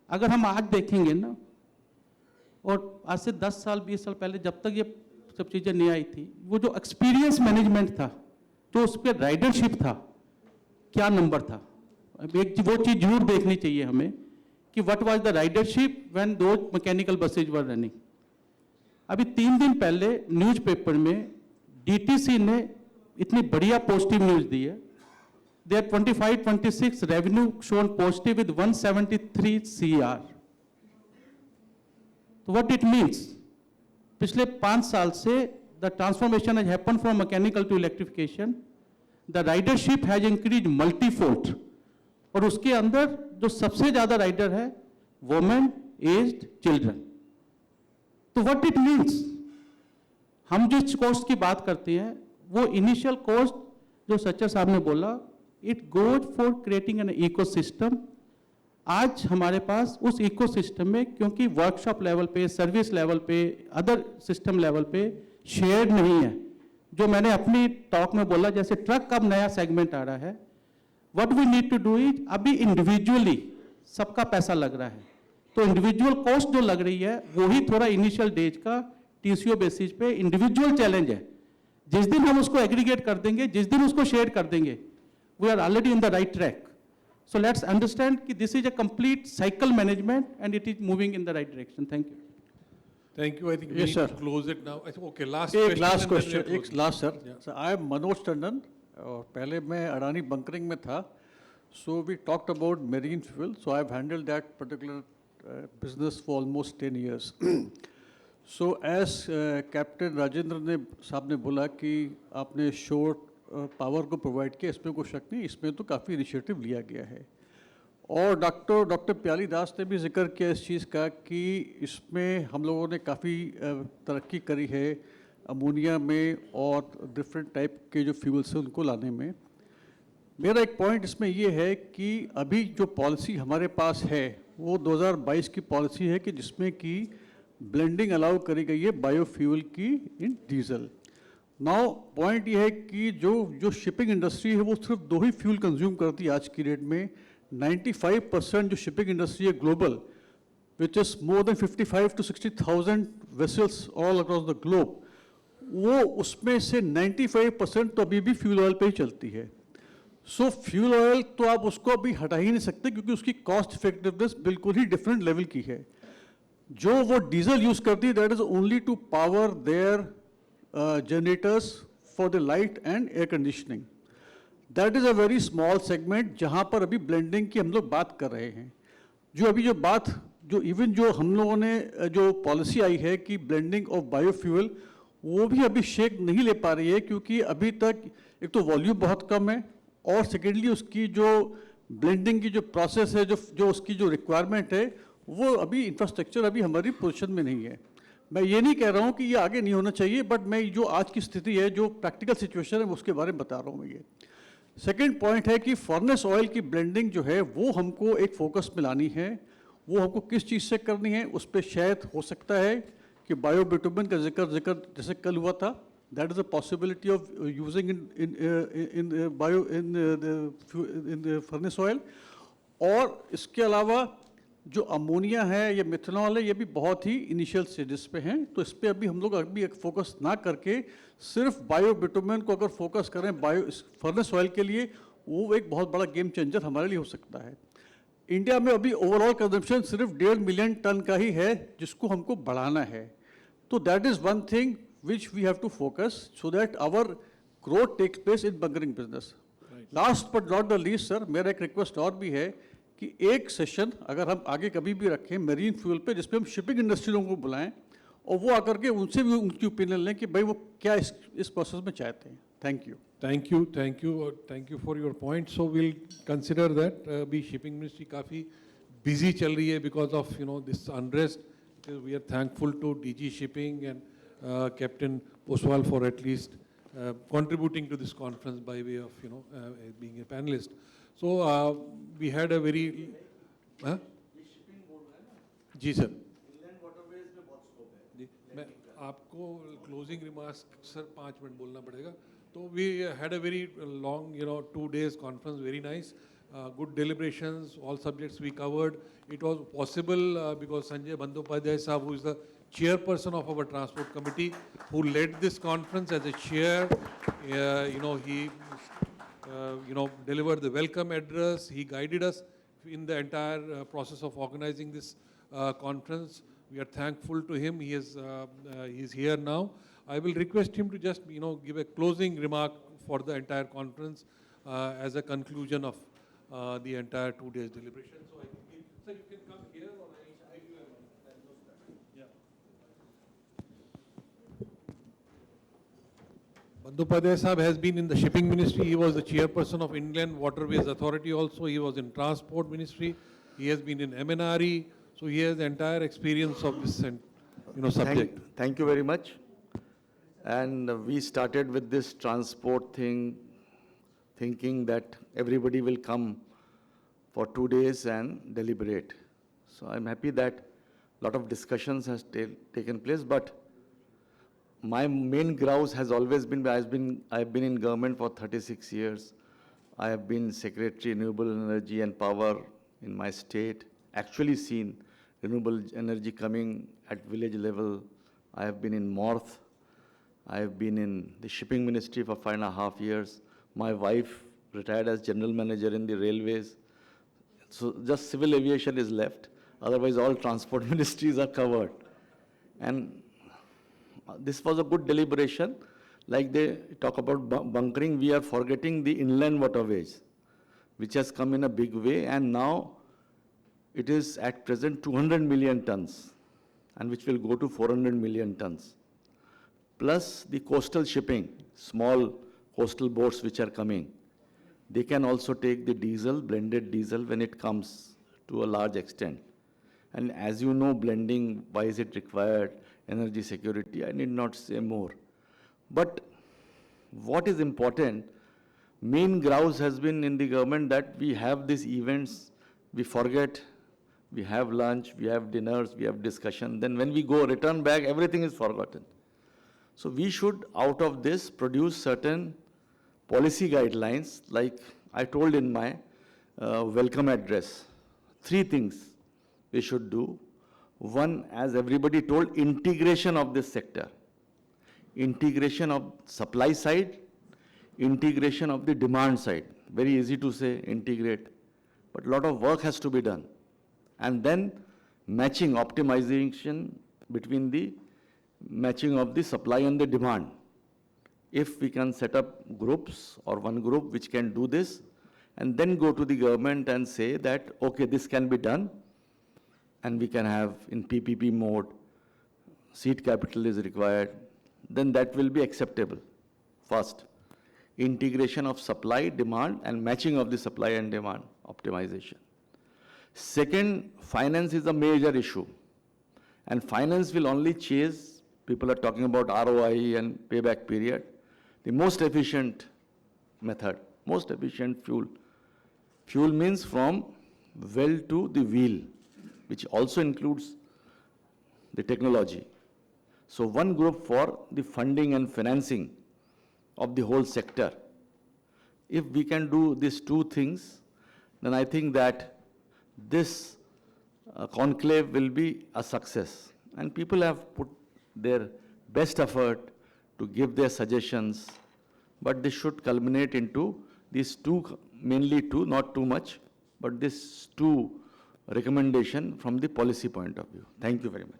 अगर हम आज देखेंगे ना, और आज से 10 साल 20 साल पहले जब तक ये सब चीज़ें नहीं आई थी, वो जो एक्सपीरियंस मैनेजमेंट था, जो उस पर राइडरशिप था, क्या नंबर था। एक वो चीज़ जरूर देखनी चाहिए हमें कि what was the ridership when दो मैकेनिकल बसेज वर रनिंग। अभी 3 दिन पहले न्यूज़पेपर में DTC ने इतनी बढ़िया पॉजिटिव न्यूज़ दी है, their 25-26 revenue shown positive with 173 CR. So what it means? पिछले 5 साल से the transformation has happened from mechanical to electrification. The ridership has increased multifold. और उसके अंदर जो सबसे ज़्यादा राइडर है, women, aged, children. तो what it means? हम जिस कॉस्ट की बात करते हैं, वो इनिशियल कॉस्ट जो सचर साहब ने बोला, it goes for creating an ecosystem. आज हमारे पास उस इकोसिस्टम में, क्योंकि वर्कशॉप लेवल पे, सर्विस लेवल पे, अदर सिस्टम लेवल पे शेयर नहीं है। जो मैंने अपनी टॉक में बोला, जैसे ट्रक का नया सेगमेंट आ रहा है, what we need to do is, अभी इंडिविजुअली सबका पैसा लग रहा है, तो इंडिविजुअल कॉस्ट जो लग रही है वही थोड़ा इनिशियल डेज का TCO बेसिस पे इंडिविजुअल चैलेंज है। जिस दिन हम उसको एग्रीगेट कर देंगे, जिस दिन उसको शेयर कर देंगे, we are already in the right track. So let's understand that this is a complete cycle management and it is moving in the right direction. Thank you. Thank you. I think we Yes, need sir. to close it now. I think, okay, last एक question. Last and then question, we'll एक close. Last sir. Yeah. Sir I am Manoj Tandon, और पहले मैं Adani bunkering में था, so we talked about marine fuel, so I have handled that particular business for almost 10 years. So as captain Rajendra ने साहब ने बोला कि आपने शोर पावर को प्रोवाइड किया, इसमें कोई शक नहीं, इसमें तो काफ़ी इनिशिएटिव लिया गया है। और डॉक्टर प्याली दास ने भी जिक्र किया इस चीज़ का कि इसमें हम लोगों ने काफ़ी तरक्की करी है अमोनिया में और डिफरेंट टाइप के जो फ्यूल्स हैं उनको लाने में। मेरा एक पॉइंट इसमें ये है कि अभी जो पॉलिसी हमारे पास है वो 2022 की पॉलिसी है कि जिसमें कि ब्लेंडिंग अलाउ करी गई है बायोफ्यूल की इन डीजल। नाउ पॉइंट ये है कि जो शिपिंग इंडस्ट्री है वो सिर्फ 2 ही फ्यूल कंज्यूम करती है आज की डेट में। 95% जो शिपिंग इंडस्ट्री है global, which is more than 55 to 60,000 vessels all across the globe, वो उसमें से 95% तो अभी भी फ्यूल ऑयल पे ही चलती है। सो फ्यूल ऑयल तो आप उसको अभी हटा ही नहीं सकते, क्योंकि उसकी कॉस्ट इफेक्टिवनेस बिल्कुल ही डिफरेंट लेवल की है। जो वो डीजल यूज करती है, that is only to power their generators for the light and air conditioning. That is a very small segment जहां पर अभी ब्लेंडिंग की हम लोग बात कर रहे हैं. जो इवन जो हम लोगों ने जो पॉलिसी आई है कि ब्लेंडिंग ऑफ बायोफ्यूल, वो भी अभी शेक नहीं ले पा रही है, क्योंकि अभी तक एक तो वॉल्यूम बहुत कम है, और सेकेंडली उसकी जो ब्लेंडिंग की जो प्रोसेस है, जो उसकी जो रिक्वायरमेंट है, वो अभी इंफ्रास्ट्रक्चर अभी हमारी पोजीशन में नहीं है. मैं ये नहीं कह रहा हूँ कि ये आगे नहीं होना चाहिए, बट मैं जो आज की स्थिति है, जो प्रैक्टिकल सिचुएशन है, उसके बारे में बता रहा हूँ मैं ये. सेकेंड पॉइंट है कि फर्नेस ऑयल की ब्लेंडिंग जो है वो हमको एक फोकस में लानी है. वो हमको किस चीज़ से करनी है, उस पर शायद हो सकता है कि बायोबिटुमेन का जिक्र जैसे कल हुआ था, that is a possibility of using in furnace oil. और इसके अलावा जो अमोनिया है या मिथेनॉल है, ये भी बहुत ही इनिशियल स्टेजेस पे हैं. तो इस पर अभी हम लोग अभी एक फोकस ना करके सिर्फ बायोबिटुमेन को अगर फोकस करें फर्नेस ऑयल के लिए, वो एक बहुत बड़ा गेम चेंजर हमारे लिए हो सकता है. इंडिया में अभी ओवरऑल कंजम्पशन सिर्फ 1.5 मिलियन टन का ही है, जिसको हमको बढ़ाना है. तो that is one thing which we have to focus so that our growth takes place in bunkering business. Last but not the least sir, मेरा एक रिक्वेस्ट और भी है कि एक सेशन अगर हम आगे कभी भी रखें मेरीन फ्यूल पे, जिसपे हम शिपिंग इंडस्ट्री लोगों को बुलाएं और वो आकर के उनसे भी उनकी ओपिनियन लें कि भाई वो क्या इस प्रोसेस में चाहते हैं. Thank you. Thank you for your point. So we'll consider that. अभी shipping ministry काफ़ी busy चल रही है because of this unrest. We are thankful to DG Shipping and Captain Poswal for at least contributing to this conference by way of being a panelist. So we had a very जी sir. मैं आपको closing remarks sir 5 minute बोलना पड़ेगा. तो we had a very long 2 days conference, very nice, good deliberations, all subjects we covered. It was possible because Sanjay Bandyopadhyay sahab, who is the chairperson of our transport committee, who led this conference as a chair, he delivered the welcome address. He guided us in the entire process of organizing this conference. We are thankful to him. He is here now. I will request him to just give a closing remark for the entire conference as a conclusion of the entire 2 days deliberation. So I think, sir, you can come here or I do have one. Yeah. Bandyopadhyay Sahab has been in the shipping ministry. He was the chairperson of Inland Waterways Authority also. He was in transport ministry. He has been in MNRE. So he has the entire experience of this subject. Thank you very much. And we started with this transport thing, thinking that everybody will come for 2 days and deliberate. So I'm happy that a lot of discussions has taken place, but my main grouse has always been, I've been in government for 36 years. I have been Secretary Renewable Energy and Power in my state, actually seen renewable energy coming at village level. I have been in North. I have been in the shipping ministry for 5.5 years. My wife retired as general manager in the railways. So just civil aviation is left. Otherwise, all transport ministries are covered. And this was a good deliberation. Like they talk about bunkering, we are forgetting the inland waterways, which has come in a big way. And now it is at present 200 million tons, and which will go to 400 million tons. Plus the coastal shipping, small coastal boats which are coming, they can also take the diesel, blended diesel, when it comes to a large extent. And as you know, blending, why is it required? Energy security, I need not say more. But what is important, main grouse has been in the government that we have these events, we forget, we have lunch, we have dinners, we have discussion, then when we go return back, everything is forgotten. So we should, out of this, produce certain policy guidelines, like I told in my welcome address. 3 things we should do. One, as everybody told, integration of this sector. Integration of supply side, integration of the demand side. Very easy to say, integrate. But a lot of work has to be done. And then matching, optimization between the matching of the supply and the demand. If we can set up groups or one group which can do this, and then go to the government and say that, okay, this can be done, and we can have in PPP mode, seed capital is required, then that will be acceptable. First, integration of supply, demand, and matching of the supply and demand optimization. Second, finance is a major issue. And finance will only chase, people are talking about ROI and payback period, the most efficient method, most efficient fuel. Fuel means from well to the wheel, which also includes the technology. So one group for the funding and financing of the whole sector. If we can do these two things, then I think that this conclave will be a success. And people have put their best effort to give their suggestions, but this should culminate into these two, mainly two, not too much, but this two recommendation from the policy point of view. Thank you very much.